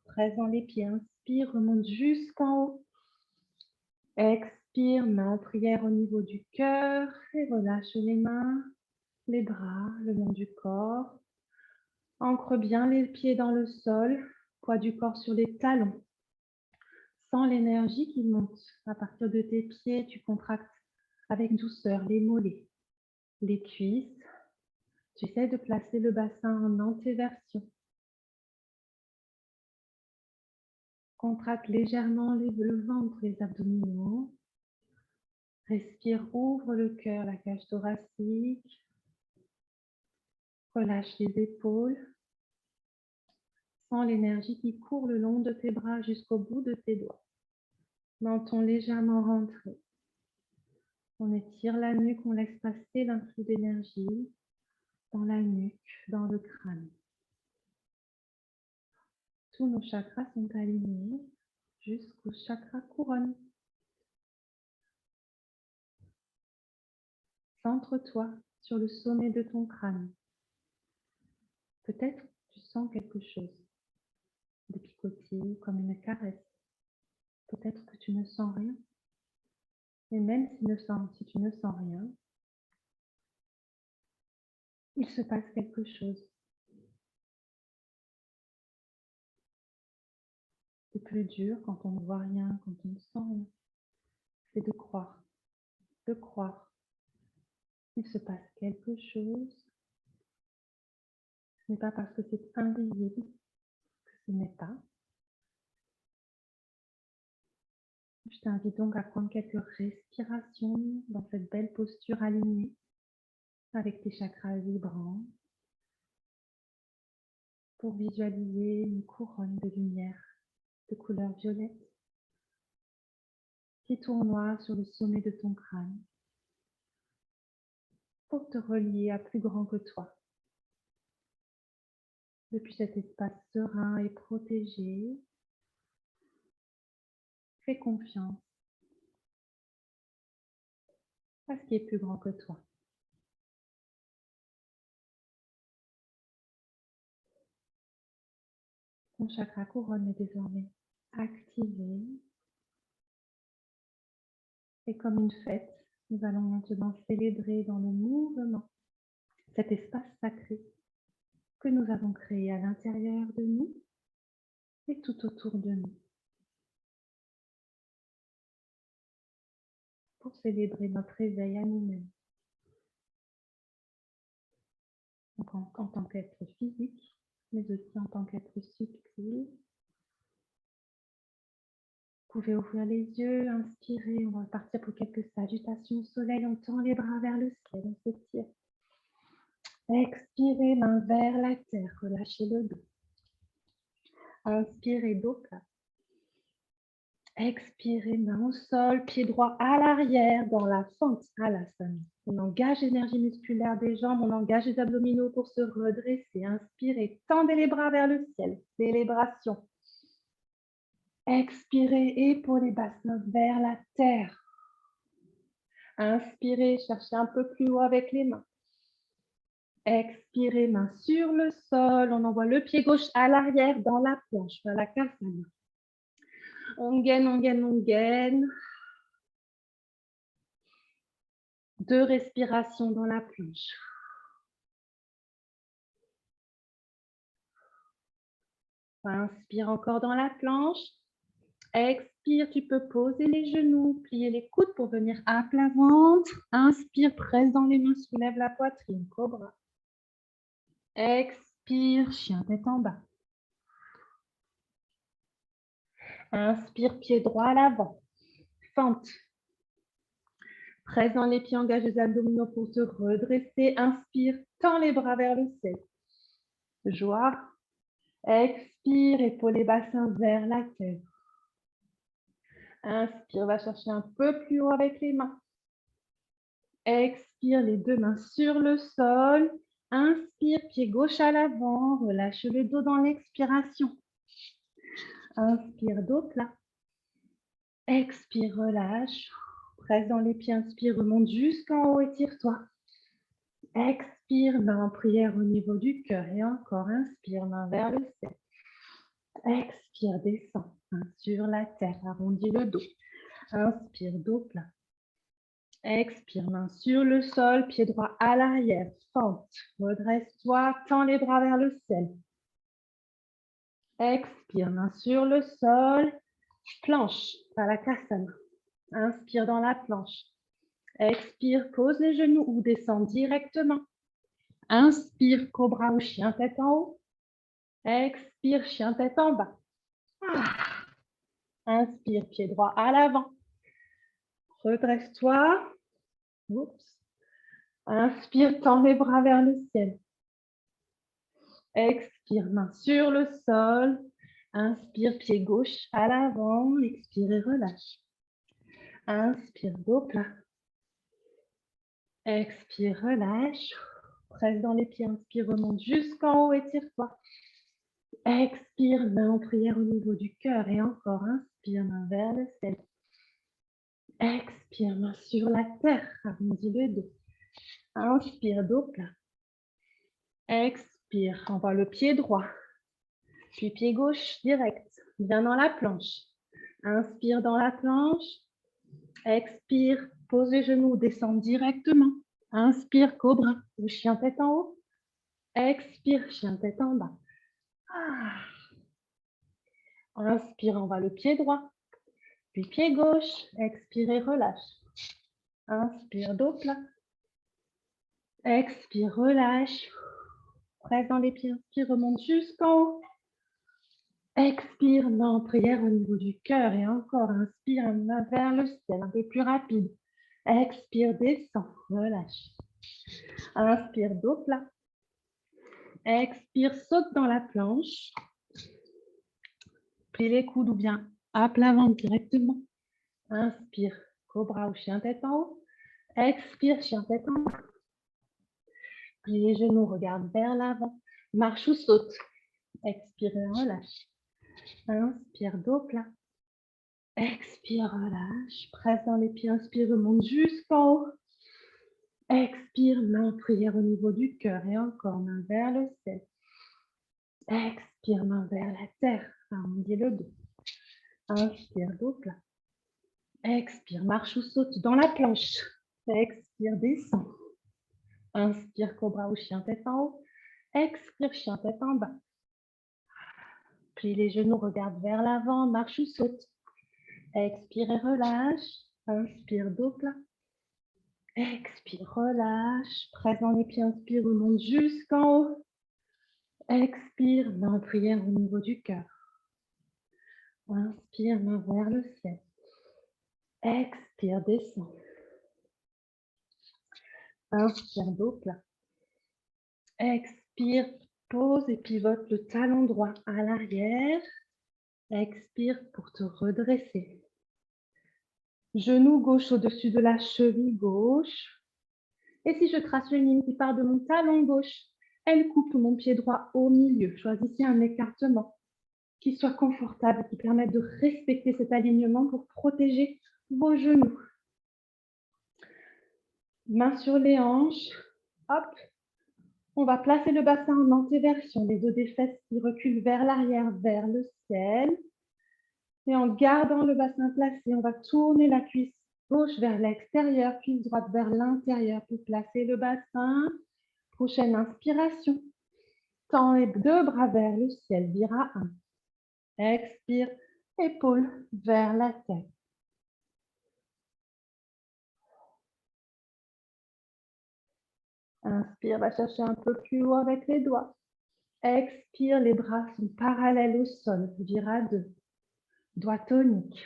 Présent les pieds, inspire, remonte jusqu'en haut. Expire, main en prière au niveau du cœur et relâche les mains, les bras, le long du corps. Ancre bien les pieds dans le sol, poids du corps sur les talons. Sens l'énergie qui monte. À partir de tes pieds, tu contractes avec douceur les mollets, les cuisses. Tu essaies de placer le bassin en antéversion. Contracte légèrement le ventre, les abdominaux. Respire, ouvre le cœur, la cage thoracique. Relâche les épaules. Sens l'énergie qui court le long de tes bras jusqu'au bout de tes doigts. Menton légèrement rentré. On étire la nuque, on laisse passer d'un flux d'énergie dans la nuque, dans le crâne. Tous nos chakras sont alignés jusqu'au chakra couronne. Centre-toi sur le sommet de ton crâne. Peut-être tu sens quelque chose de picotis, comme une caresse. Peut-être que tu ne sens rien. Et même si tu ne sens rien, il se passe quelque chose. Le plus dur quand on ne voit rien, quand on ne sent rien, c'est de croire qu'il se passe quelque chose. Ce n'est pas parce que c'est invisible que ce n'est pas. Je t'invite donc à prendre quelques respirations dans cette belle posture alignée avec tes chakras vibrants pour visualiser une couronne de lumière de couleur violette qui tournoie sur le sommet de ton crâne pour te relier à plus grand que toi. Depuis cet espace serein et protégé, fais confiance à ce qui est plus grand que toi. Ton chakra couronne est désormais activé. Et comme une fête, nous allons maintenant célébrer dans le mouvement cet espace sacré que nous avons créé à l'intérieur de nous et tout autour de nous. Pour célébrer notre éveil à nous-mêmes. Donc en tant qu'être physique, mais aussi en tant qu'être subtil. Vous pouvez ouvrir les yeux, inspirer, on va partir pour quelques salutations au soleil, on tend les bras vers le ciel, on s'étire. Expirez, main vers la terre, relâchez le dos. Inspirez, dos plat. Expirez, main au sol, pied droit à l'arrière, dans la fente Halasana. On engage l'énergie musculaire des jambes, on engage les abdominaux pour se redresser. Inspirez, tendez les bras vers le ciel, célébration. Expirez, épaules et bassins vers la terre. Inspirez, cherchez un peu plus haut avec les mains. Expirez, main sur le sol, on envoie le pied gauche à l'arrière dans la planche, vers la Kasana. On gaine, on gaine, on gaine. 2 respirations dans la planche. Inspire encore dans la planche. Expire, tu peux poser les genoux, plier les coudes pour venir à plat ventre. Inspire, presse dans les mains, soulève la poitrine, cobra. Expire, chien tête en bas. Inspire, pied droit à l'avant. Fente. Presse dans les pieds, engage les abdominaux pour se redresser. Inspire, tends les bras vers le ciel. Joie. Expire, épaules et bassins vers la terre. Inspire, va chercher un peu plus haut avec les mains. Expire, les 2 mains sur le sol. Inspire, pied gauche à l'avant. Relâche le dos dans l'expiration. Inspire, dos plat. Expire, relâche. Presse dans les pieds, inspire, remonte jusqu'en haut, étire-toi. Expire, main en prière au niveau du cœur. Et encore, inspire, main vers le ciel. Expire, descend. Main sur la terre, arrondis le dos. Inspire, dos plat. Expire, main sur le sol, pied droit à l'arrière. Fente, redresse-toi, tends les bras vers le ciel. Expire, main sur le sol, planche, Balasana. Inspire dans la planche. Expire, pose les genoux ou descends directement. Inspire, cobra ou chien tête en haut. Expire, chien tête en bas. Inspire, pied droit à l'avant. Redresse-toi. Oups. Inspire, tends les bras vers le ciel. Expire, main sur le sol. Inspire, pied gauche à l'avant. Expire et relâche. Inspire, dos plat. Expire, relâche. Presse dans les pieds, inspire, remonte jusqu'en haut, étire-toi. Expire, main en prière au niveau du cœur. Et encore, inspire, main vers le ciel. Expire, main sur la terre. Arrondis le dos. Inspire, dos plat. Expire, envoie le pied droit. Puis pied gauche direct. Viens dans la planche. Inspire dans la planche. Expire, pose les genoux, descends directement. Inspire, cobra ou chien tête en haut. Expire, chien tête en bas. Inspire, on va le pied droit, puis pied gauche. Expire et relâche. Inspire, dos plat. Expire, relâche. Presse dans les pieds, inspire, remonte jusqu'en haut. Expire, main en prière au niveau du cœur et encore, inspire, main vers le ciel, un peu plus rapide. Expire, descend, relâche. Inspire, dos plat. Expire, saute dans la planche. Plie les coudes ou bien à plat ventre directement. Inspire, cobra ou chien tête en haut. Expire, chien tête en bas. Plie les genoux, regarde vers l'avant. Marche ou saute. Expire et relâche. Inspire, dos plat. Expire, relâche. Presse dans les pieds, inspire, remonte jusqu'en haut. Expire, main en prière au niveau du cœur et encore, main vers le ciel. Expire, main vers la terre. Arrondis le dos. Inspire, dos plat. Expire, marche ou saute dans la planche. Expire, descend. Inspire, cobra ou chien tête en haut. Expire, chien tête en bas. Plie les genoux, regarde vers l'avant, marche ou saute. Expire et relâche. Inspire, dos plat. Expire, relâche. Presse dans les pieds, inspire, remonte jusqu'en haut. Expire, main en prière au niveau du cœur. Inspire, main vers le ciel. Expire, descend. Inspire, dos plat. Expire, pose et pivote le talon droit à l'arrière. Expire pour te redresser. Genou gauche au-dessus de la cheville gauche. Et si je trace une ligne qui part de mon talon gauche, elle coupe mon pied droit au milieu. Choisissez un écartement qui soit confortable, qui permette de respecter cet alignement pour protéger vos genoux. Main sur les hanches. Hop. On va placer le bassin en antéversion, les dos des fesses qui reculent vers l'arrière, vers le ciel. Et en gardant le bassin placé, on va tourner la cuisse gauche vers l'extérieur, cuisse droite vers l'intérieur pour placer le bassin. Prochaine inspiration. Tends les deux bras vers le ciel, vire à 1. Expire, épaule vers la tête. Inspire, va chercher un peu plus haut avec les doigts. Expire, les bras sont parallèles au sol, vire à 2. Doigt tonique.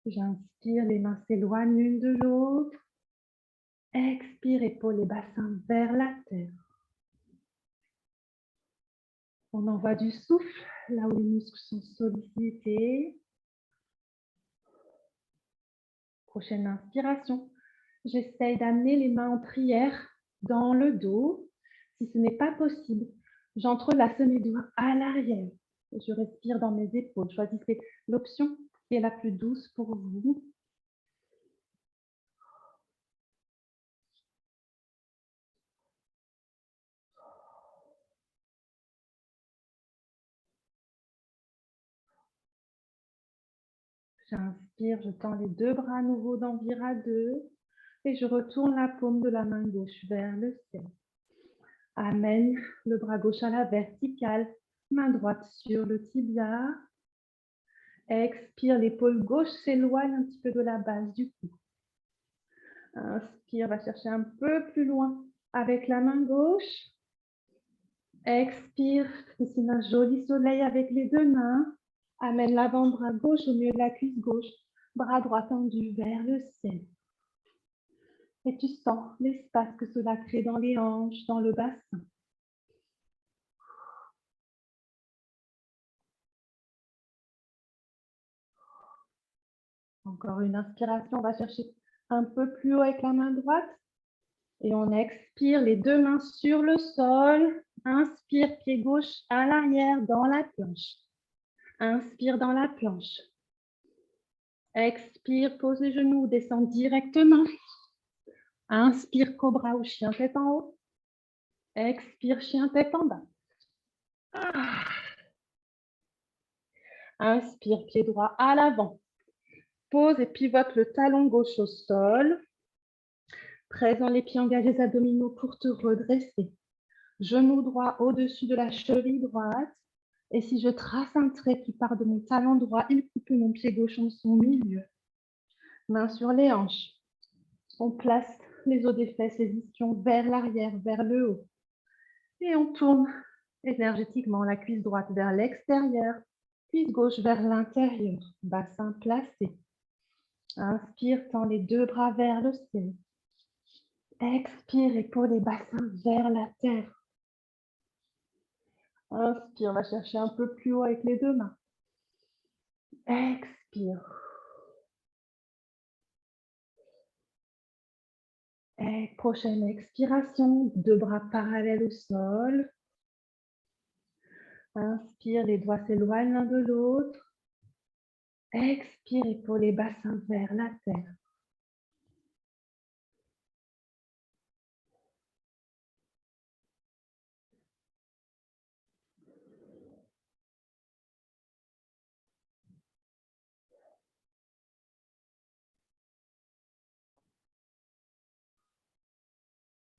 J'inspire, les mains s'éloignent l'une de l'autre. Expire, épaules et bassins vers la terre. On envoie du souffle là où les muscles sont sollicités. Prochaine inspiration. J'essaye d'amener les mains en prière dans le dos. Si ce n'est pas possible, j'entrelace mes doigts à l'arrière. Je respire dans mes épaules. Choisissez l'option qui est la plus douce pour vous. J'inspire, je tends les deux bras à nouveau dans vire à 2 et je retourne la paume de la main gauche vers le ciel. Amène le bras gauche à la verticale, main droite sur le tibia. Expire, l'épaule gauche s'éloigne un petit peu de la base du cou. Inspire, va chercher un peu plus loin avec la main gauche. Expire, dessine un joli soleil avec les deux mains. Amène l'avant-bras gauche au milieu de la cuisse gauche, bras droit tendu vers le ciel. Et tu sens l'espace que cela crée dans les hanches, dans le bassin. Encore une inspiration, on va chercher un peu plus haut avec la main droite. Et on expire, les deux mains sur le sol. Inspire, pied gauche à l'arrière dans la planche. Inspire dans la planche. Expire, pose les genoux, descends directement. Inspire, cobra ou chien tête en haut. Expire, chien tête en bas. Inspire, pied droit à l'avant. Pose et pivote le talon gauche au sol. Presse dans les pieds, engage les abdominaux pour te redresser. Genou droit au-dessus de la cheville droite. Et si je trace un trait qui part de mon talon droit, il coupe mon pied gauche en son milieu. Main sur les hanches. On place les os des fesses, les ischions vers l'arrière, vers le haut. Et on tourne énergétiquement la cuisse droite vers l'extérieur, cuisse gauche vers l'intérieur, bassin placé. Inspire, tends les deux bras vers le ciel. Expire, épaule et bassin vers la terre. Inspire, va chercher un peu plus haut avec les deux mains. Expire. Et prochaine expiration, deux bras parallèles au sol. Inspire, les doigts s'éloignent l'un de l'autre. Expire, épaule et bassin vers la terre.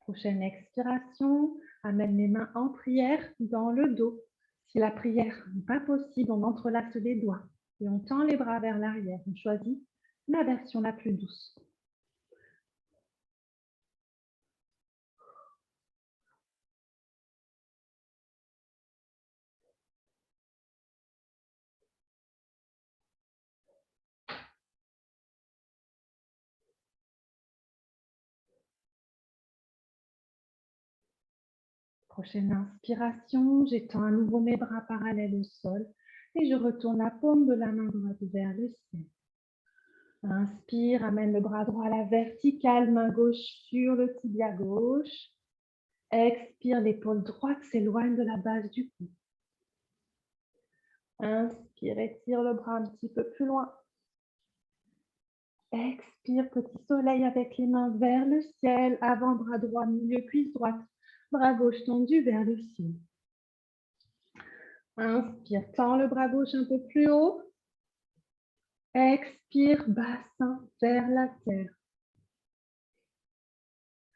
Prochaine expiration, amène les mains en prière dans le dos. Si la prière n'est pas possible, on entrelace les doigts et on tend les bras vers l'arrière. On choisit la version la plus douce. Prochaine inspiration, j'étends à nouveau mes bras parallèles au sol et je retourne la paume de la main droite vers le ciel. Inspire, amène le bras droit à la verticale, main gauche sur le tibia gauche. Expire, l'épaule droite s'éloigne de la base du cou. Inspire, étire le bras un petit peu plus loin. Expire, petit soleil avec les mains vers le ciel, avant-bras droit, milieu, cuisse droite, bras gauche tendu vers le ciel. Inspire, tends le bras gauche un peu plus haut. Expire, bassin vers la terre.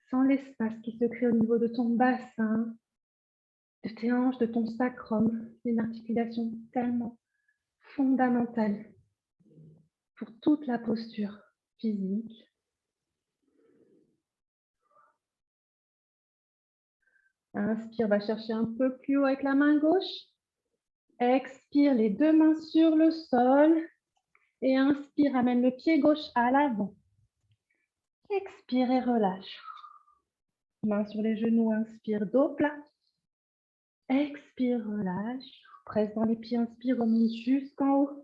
Sens l'espace qui se crée au niveau de ton bassin, de tes hanches, de ton sacrum, une articulation tellement fondamentale pour toute la posture physique. Inspire, va chercher un peu plus haut avec la main gauche. Expire, les deux mains sur le sol. Et inspire, amène le pied gauche à l'avant. Expire et relâche. Main sur les genoux, inspire, dos plat. Expire, relâche. Presse dans les pieds, inspire, remonte jusqu'en haut.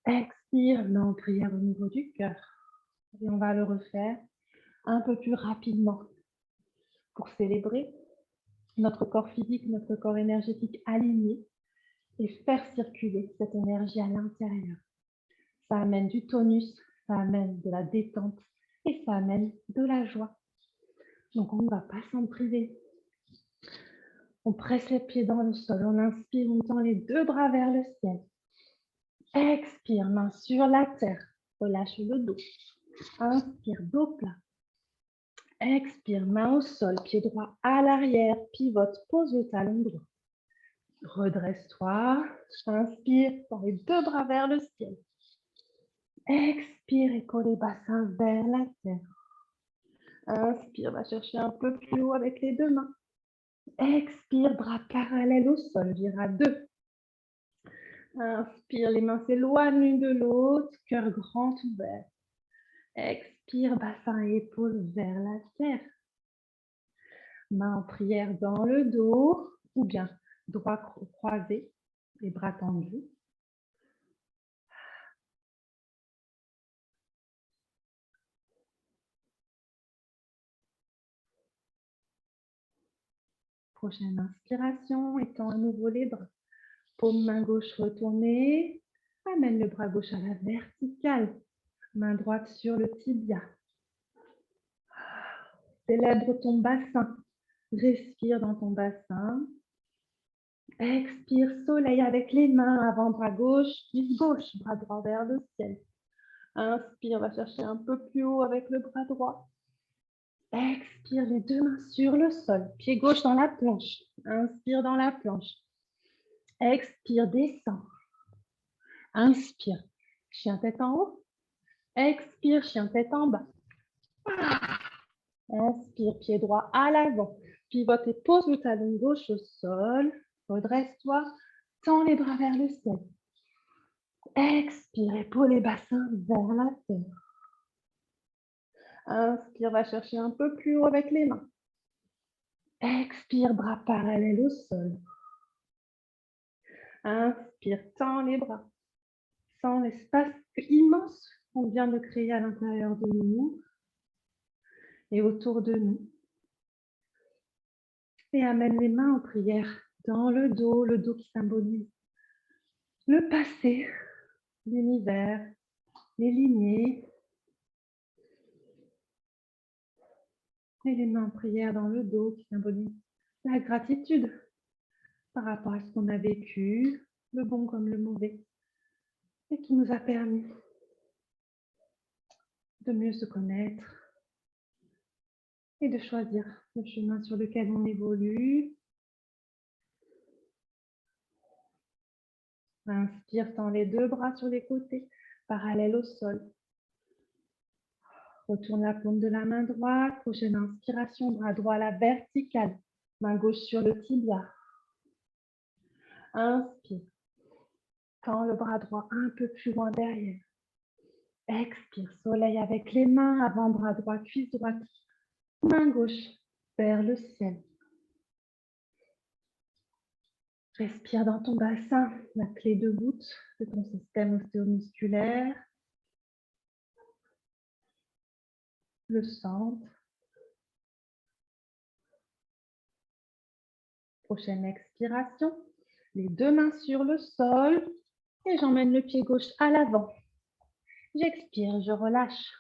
Expire, main en prière au niveau du cœur. Et on va le refaire un peu plus rapidement pour célébrer notre corps physique, notre corps énergétique aligné et faire circuler cette énergie à l'intérieur. Ça amène du tonus, ça amène de la détente et ça amène de la joie. Donc, on ne va pas s'en priver. On presse les pieds dans le sol, on inspire, on tend les deux bras vers le ciel. Expire, main sur la terre, relâche le dos. Inspire, dos plat. Expire, main au sol, pied droit à l'arrière, pivote, pose le talon droit. Redresse-toi, inspire, tends les deux bras vers le ciel. Expire, épaule et bassin vers la terre. Inspire, va chercher un peu plus haut avec les deux mains. Expire, bras parallèles au sol, vire à deux. Inspire, les mains s'éloignent l'une de l'autre, cœur grand ouvert. Expire, bassin et épaules vers la terre. Main en prière dans le dos, ou bien droit croisé, les bras tendus. Prochaine inspiration, étends à nouveau les bras. Paume main gauche retournée. Amène le bras gauche à la verticale. Main droite sur le tibia. Célèbre ton bassin. Respire dans ton bassin. Expire, soleil avec les mains. Avant-bras gauche, cuisse gauche. Bras droit vers le ciel. Inspire, va chercher un peu plus haut avec le bras droit. Expire, les deux mains sur le sol. Pied gauche dans la planche. Inspire dans la planche. Expire, descend. Inspire, chien tête en haut. Expire, chien tête en bas. Inspire, pied droit à l'avant. Pivote et pose le talon gauche au sol. Redresse-toi. Tends les bras vers le ciel. Expire, épaule et bassin vers la terre. Inspire, va chercher un peu plus haut avec les mains. Expire, bras parallèles au sol. Inspire, tends les bras. Sens l'espace immense qu'on vient de créer à l'intérieur de nous et autour de nous. Et amène les mains en prière dans le dos qui symbolise le passé, l'univers, les lignées. Et les mains en prière dans le dos qui symbolise la gratitude par rapport à ce qu'on a vécu, le bon comme le mauvais, et qui nous a permis de mieux se connaître et de choisir le chemin sur lequel on évolue. Inspire, tends les deux bras sur les côtés, parallèles au sol. Retourne la paume de la main droite. Prochaine inspiration, bras droit à la verticale. Main gauche sur le tibia. Inspire. Tends le bras droit un peu plus loin derrière. Expire, soleil avec les mains, avant-bras droit, cuisse droite. Main gauche vers le ciel. Respire dans ton bassin, la clé de voûte de ton système ostéomusculaire. Le centre. Prochaine expiration. Les deux mains sur le sol et j'emmène le pied gauche à l'avant. J'expire, je relâche.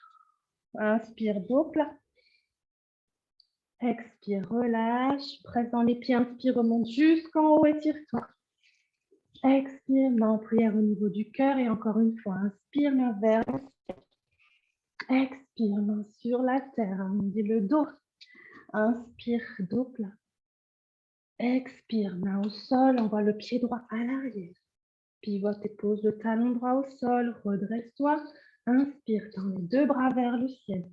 Inspire, dos plat. Expire, relâche. Presse dans les pieds, inspire, remonte jusqu'en haut, étire-toi. Expire, main en prière au niveau du cœur et encore une fois, inspire, main vers le ciel. Expire, main sur la terre, arrondis le dos. Inspire, dos plat. Expire, main au sol, envoie le pied droit à l'arrière. Pivote et pose le talon droit au sol, redresse-toi. Inspire, tends les deux bras vers le ciel.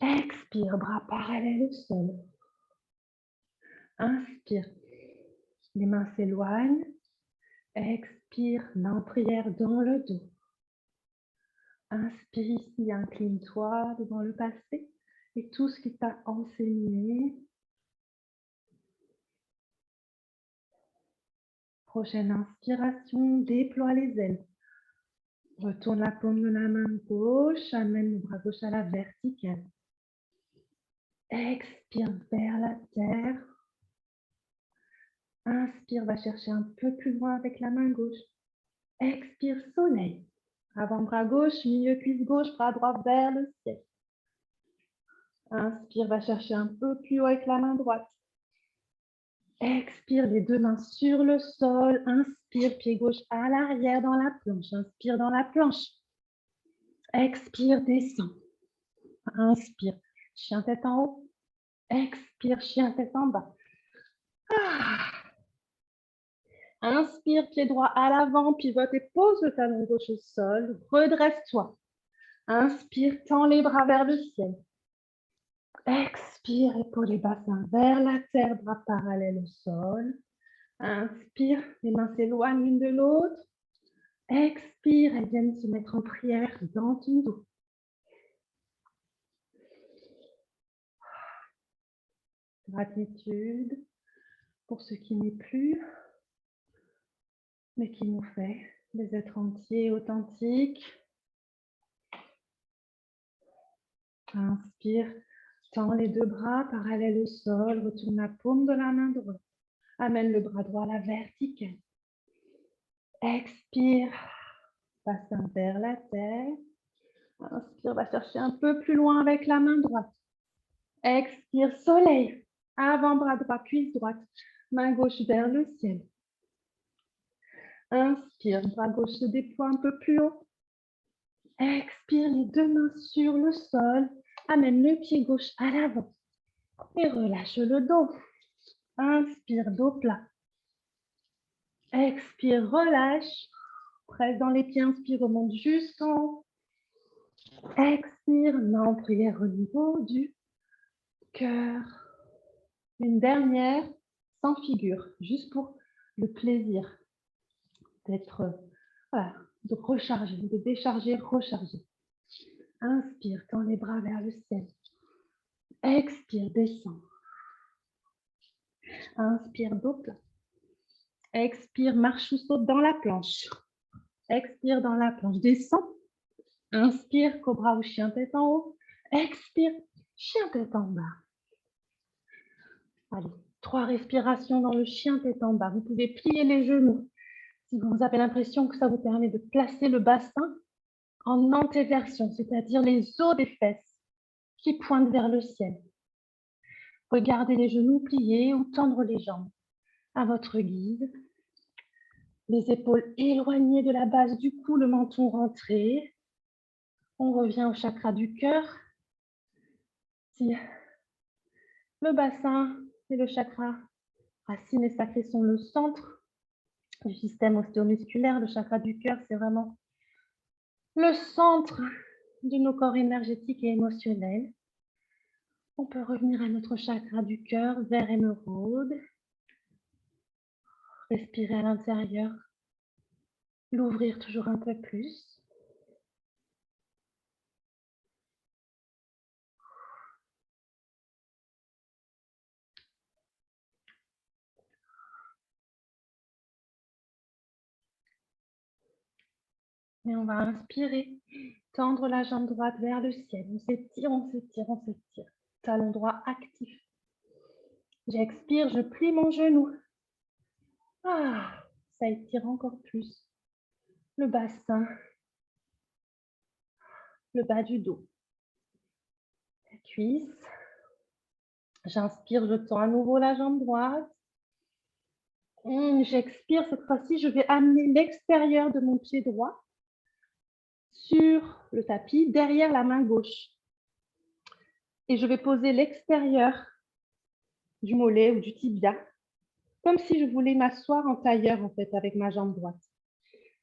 Expire, bras parallèles au sol. Inspire, les mains s'éloignent. Expire, main en prière dans le dos. Inspire ici, incline-toi devant le passé et tout ce qui t'a enseigné. Prochaine inspiration, déploie les ailes. Retourne la paume de la main gauche, amène le bras gauche à la verticale. Expire vers la terre. Inspire, va chercher un peu plus loin avec la main gauche. Expire, soleil. Avant-bras gauche, milieu cuisse gauche, bras droit vers le ciel. Inspire, va chercher un peu plus haut avec la main droite. Expire, les deux mains sur le sol. Inspire, pied gauche à l'arrière dans la planche. Inspire dans la planche. Expire, descend. Inspire, chien tête en haut. Expire, chien tête en bas. Inspire, pied droit à l'avant, pivote et pose le talon gauche au sol. Redresse-toi. Inspire, tends les bras vers le ciel. Expire, épaules et bassins vers la terre, bras parallèles au sol. Inspire, les mains s'éloignent l'une de l'autre. Expire, elles viennent se mettre en prière dans ton dos. Gratitude pour ce qui n'est plus, mais qui nous fait des êtres entiers, authentiques. Inspire, tends les deux bras parallèles au sol, retourne la paume de la main droite. Amène le bras droit à la verticale. Expire, bassin vers la terre. Inspire, va chercher un peu plus loin avec la main droite. Expire, soleil. Avant-bras droit, cuisse droite. Main gauche vers le ciel. Inspire, bras gauche se déploie un peu plus haut. Expire, les deux mains sur le sol. Amène le pied gauche à l'avant et relâche le dos. Inspire, dos plat. Expire, relâche. Presse dans les pieds, inspire, remonte jusqu'en haut. Expire, main en prière au niveau du cœur. Une dernière, sans figure, juste pour le plaisir d'être, voilà, de recharger, de décharger, recharger. Inspire, tends les bras vers le ciel. Expire, descends. Inspire, dos plat. Expire, marche ou saute dans la planche. Expire dans la planche, descends. Inspire, cobra ou chien tête en haut. Expire, chien tête en bas. Allez, 3 respirations dans le chien tête en bas. Vous pouvez plier les genoux si vous avez l'impression que ça vous permet de placer le bassin en antéversion, c'est-à-dire les os des fesses qui pointent vers le ciel. Regardez les genoux pliés ou tendre les jambes à votre guise. Les épaules éloignées de la base du cou, le menton rentré. On revient au chakra du cœur. Si le bassin et le chakra racine et sacré sont le centre du système ostéomusculaire, le chakra du cœur, c'est vraiment le centre de nos corps énergétiques et émotionnels. On peut revenir à notre chakra du cœur, vert émeraude. Respirer à l'intérieur. L'ouvrir toujours un peu plus. Et on va inspirer. Tendre la jambe droite vers le ciel. On s'étire, on s'étire, on s'étire. Talon droit actif. J'expire, je plie mon genou. Ah, ça étire encore plus. Le bassin, le bas du dos. La cuisse. J'inspire, je tends à nouveau la jambe droite. J'expire, cette fois-ci, je vais amener l'extérieur de mon pied droit sur le tapis, derrière la main gauche. Et je vais poser l'extérieur du mollet ou du tibia, comme si je voulais m'asseoir en tailleur, en fait, avec ma jambe droite.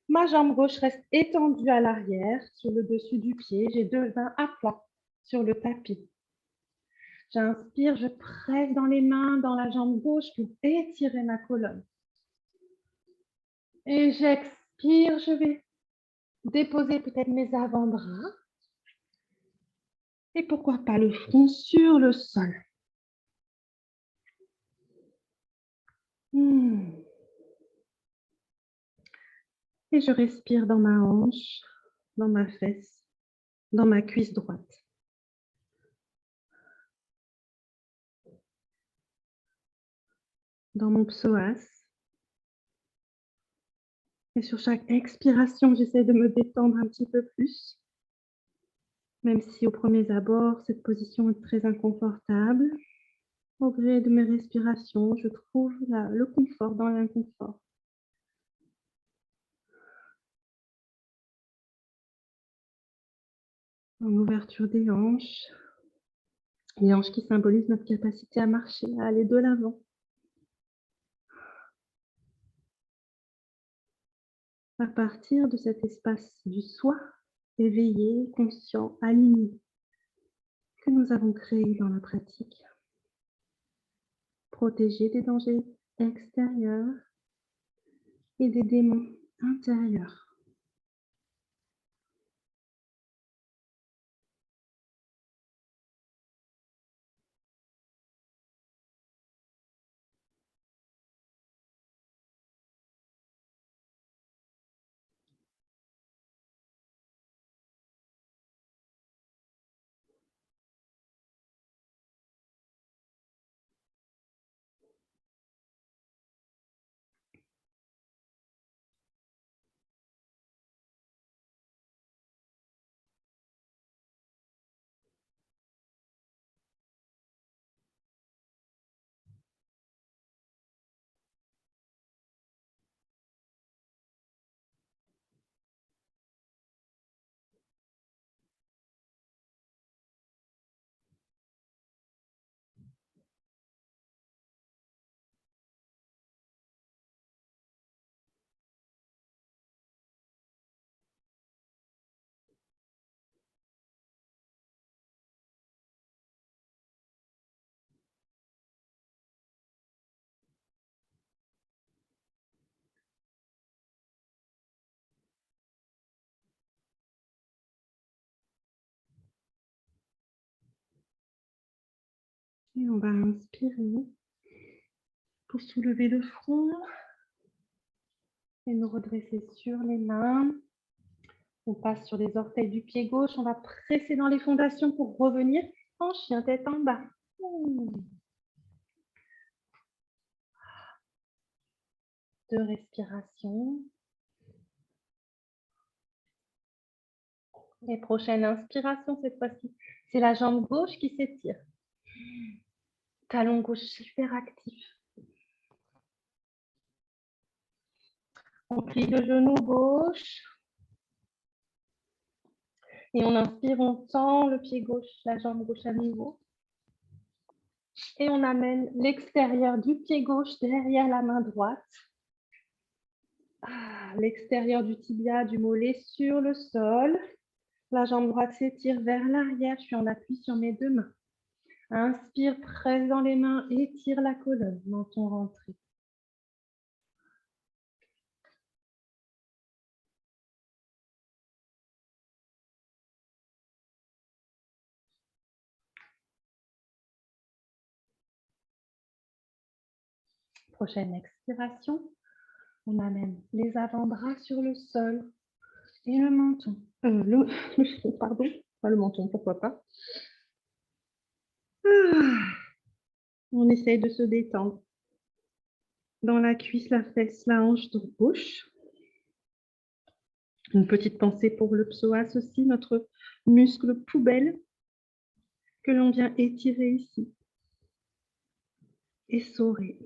Ma jambe gauche reste étendue à l'arrière, sur le dessus du pied. J'ai 2 mains à plat sur le tapis. J'inspire, je presse dans les mains, dans la jambe gauche pour étirer ma colonne. Et j'expire, je vais déposer peut-être mes avant-bras. Et pourquoi pas le front sur le sol. Et je respire dans ma hanche, dans ma fesse, dans ma cuisse droite. Dans mon psoas. Et sur chaque expiration, j'essaie de me détendre un petit peu plus. Même si au premier abord, cette position est très inconfortable. Au gré de mes respirations, je trouve le confort dans l'inconfort. Dans l'ouverture des hanches. Les hanches qui symbolisent notre capacité à marcher, à aller de l'avant. À partir de cet espace du soi, éveillé, conscient, aligné, que nous avons créé dans la pratique. Protégé des dangers extérieurs et des démons intérieurs. Et on va inspirer pour soulever le front et nous redresser sur les mains. On passe sur les orteils du pied gauche. On va presser dans les fondations pour revenir en chien tête en bas. Deux respirations. Et prochaine inspiration, cette fois-ci, c'est la jambe gauche qui s'étire. Talon gauche super actif. On plie le genou gauche. Et on inspire, on tend le pied gauche, la jambe gauche à nouveau. Et on amène l'extérieur du pied gauche derrière la main droite. L'extérieur du tibia, du mollet sur le sol. La jambe droite s'étire vers l'arrière. Je suis en appui sur mes deux mains. Inspire, presse dans les mains, étire la colonne, menton rentré. Prochaine expiration. On amène les avant-bras sur le sol et le menton. Le front, pardon. Pas le menton, pourquoi pas. On essaye de se détendre. Dans la cuisse, la fesse, la hanche gauche. Une petite pensée pour le psoas aussi, notre muscle poubelle que l'on vient étirer ici. Essorer.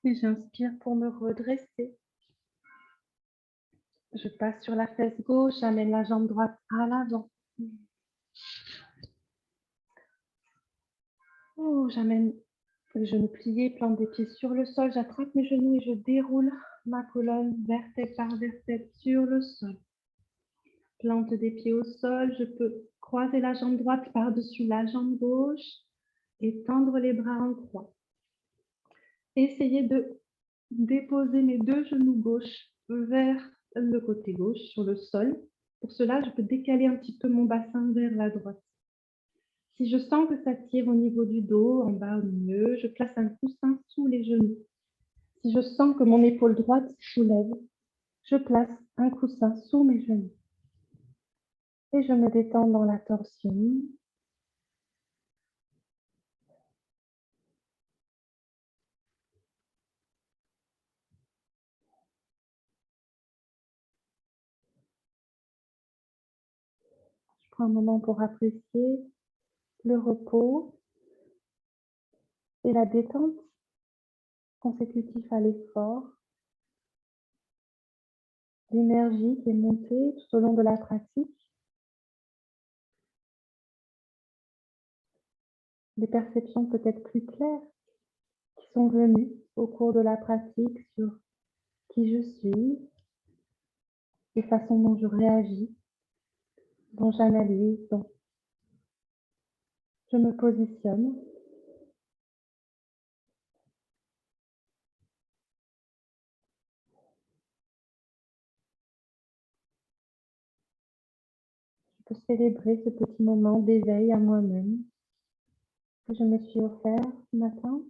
Et j'inspire pour me redresser. Je passe sur la fesse gauche, j'amène la jambe droite à l'avant. J'amène le genou plié, plante des pieds sur le sol. J'attrape mes genoux et je déroule ma colonne vertèbre par vertèbre sur le sol. Plante des pieds au sol. Je peux croiser la jambe droite par-dessus la jambe gauche et tendre les bras en croix. Essayez de déposer mes deux genoux gauches vers le côté gauche sur le sol. Pour cela, je peux décaler un petit peu mon bassin vers la droite. Si je sens que ça tire au niveau du dos, en bas, au milieu, je place un coussin sous les genoux. Si je sens que mon épaule droite se soulève, je place un coussin sous mes genoux. Et je me détends dans la torsion. Je prends un moment pour apprécier le repos et la détente consécutive à l'effort. L'énergie qui est montée tout au long de la pratique. Des perceptions peut-être plus claires qui sont venues au cours de la pratique sur qui je suis, les façons dont je réagis, dont j'analyse, dont je me positionne. Je peux célébrer ce petit moment d'éveil à moi-même. que je me suis offert ce matin.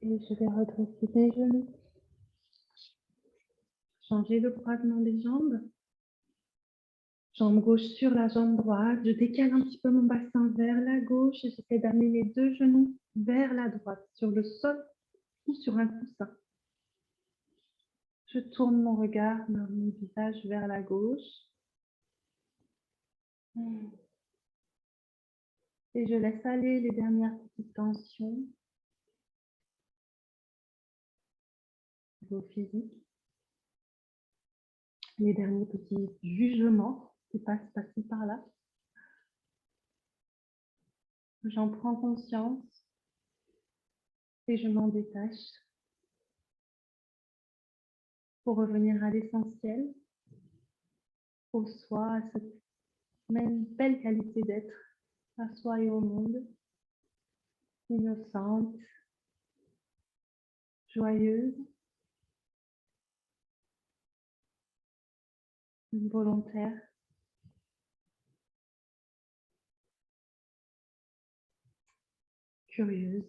Et je vais redresser mes genoux. Changer le croisement des jambes. Jambe gauche sur la jambe droite. Je décale un petit peu mon bassin vers la gauche et j'essaie d'amener mes deux genoux vers la droite, sur le sol ou sur un coussin. Je tourne mon regard, mon visage vers la gauche. Et je laisse aller les dernières petites tensions au physique. Les derniers petits jugements qui passent par-ci par-là. J'en prends conscience et je m'en détache pour revenir à l'essentiel, au soi, à cette même belle qualité d'être, à soi et au monde, innocente, joyeuse, volontaire, curieuse.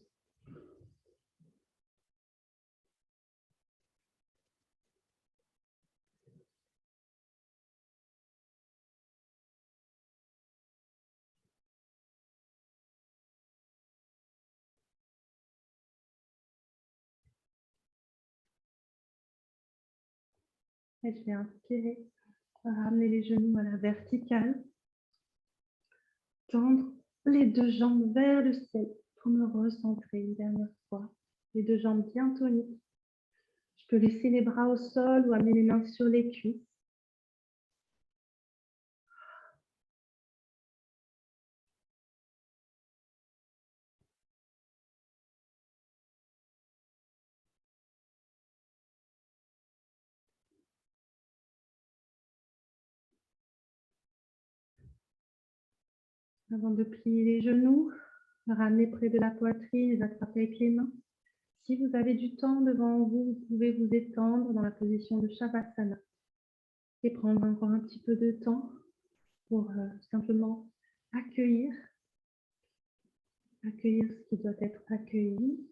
Et je vais inspirer, ramener les genoux à la verticale, tendre les deux jambes vers le ciel pour me recentrer une dernière fois. Les deux jambes bien toniques. Je peux laisser les bras au sol ou amener les mains sur les cuisses. Avant de plier les genoux, ramener près de la poitrine, les attraper avec les mains. Si vous avez du temps devant vous, vous pouvez vous étendre dans la position de Shavasana et prendre encore un petit peu de temps pour simplement accueillir ce qui doit être accueilli.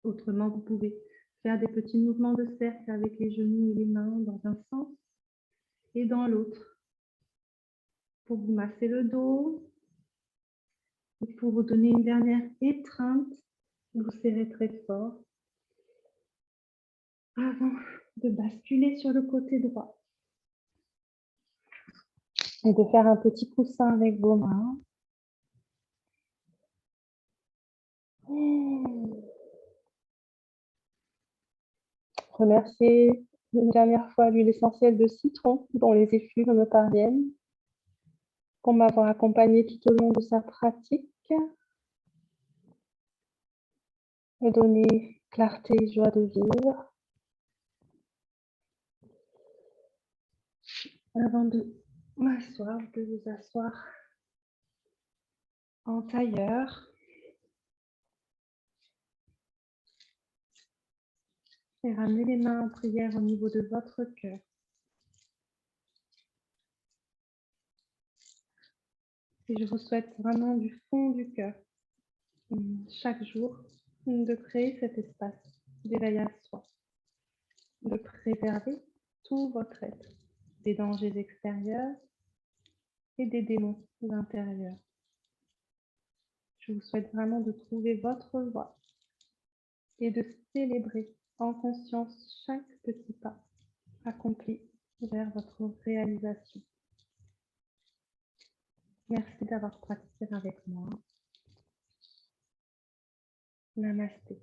Autrement, vous pouvez faire des petits mouvements de cercle avec les genoux et les mains dans un sens et dans l'autre pour vous masser le dos et pour vous donner une dernière étreinte. Vous serrez très fort avant de basculer sur le côté droit et de faire un petit coussin avec vos mains. Remerciez une dernière fois l'huile essentielle de citron dont les effluves me parviennent pour m'avoir accompagné tout au long de sa pratique, me donner clarté et joie de vivre. Avant de m'asseoir, vous pouvez vous asseoir en tailleur et ramener les mains en prière au niveau de votre cœur. Et je vous souhaite vraiment du fond du cœur, chaque jour, de créer cet espace d'éveil à soi, de préserver tout votre être, des dangers extérieurs et des démons intérieurs. Je vous souhaite vraiment de trouver votre voie et de célébrer en conscience chaque petit pas accompli vers votre réalisation. Merci d'avoir pratiqué avec moi. Namasté.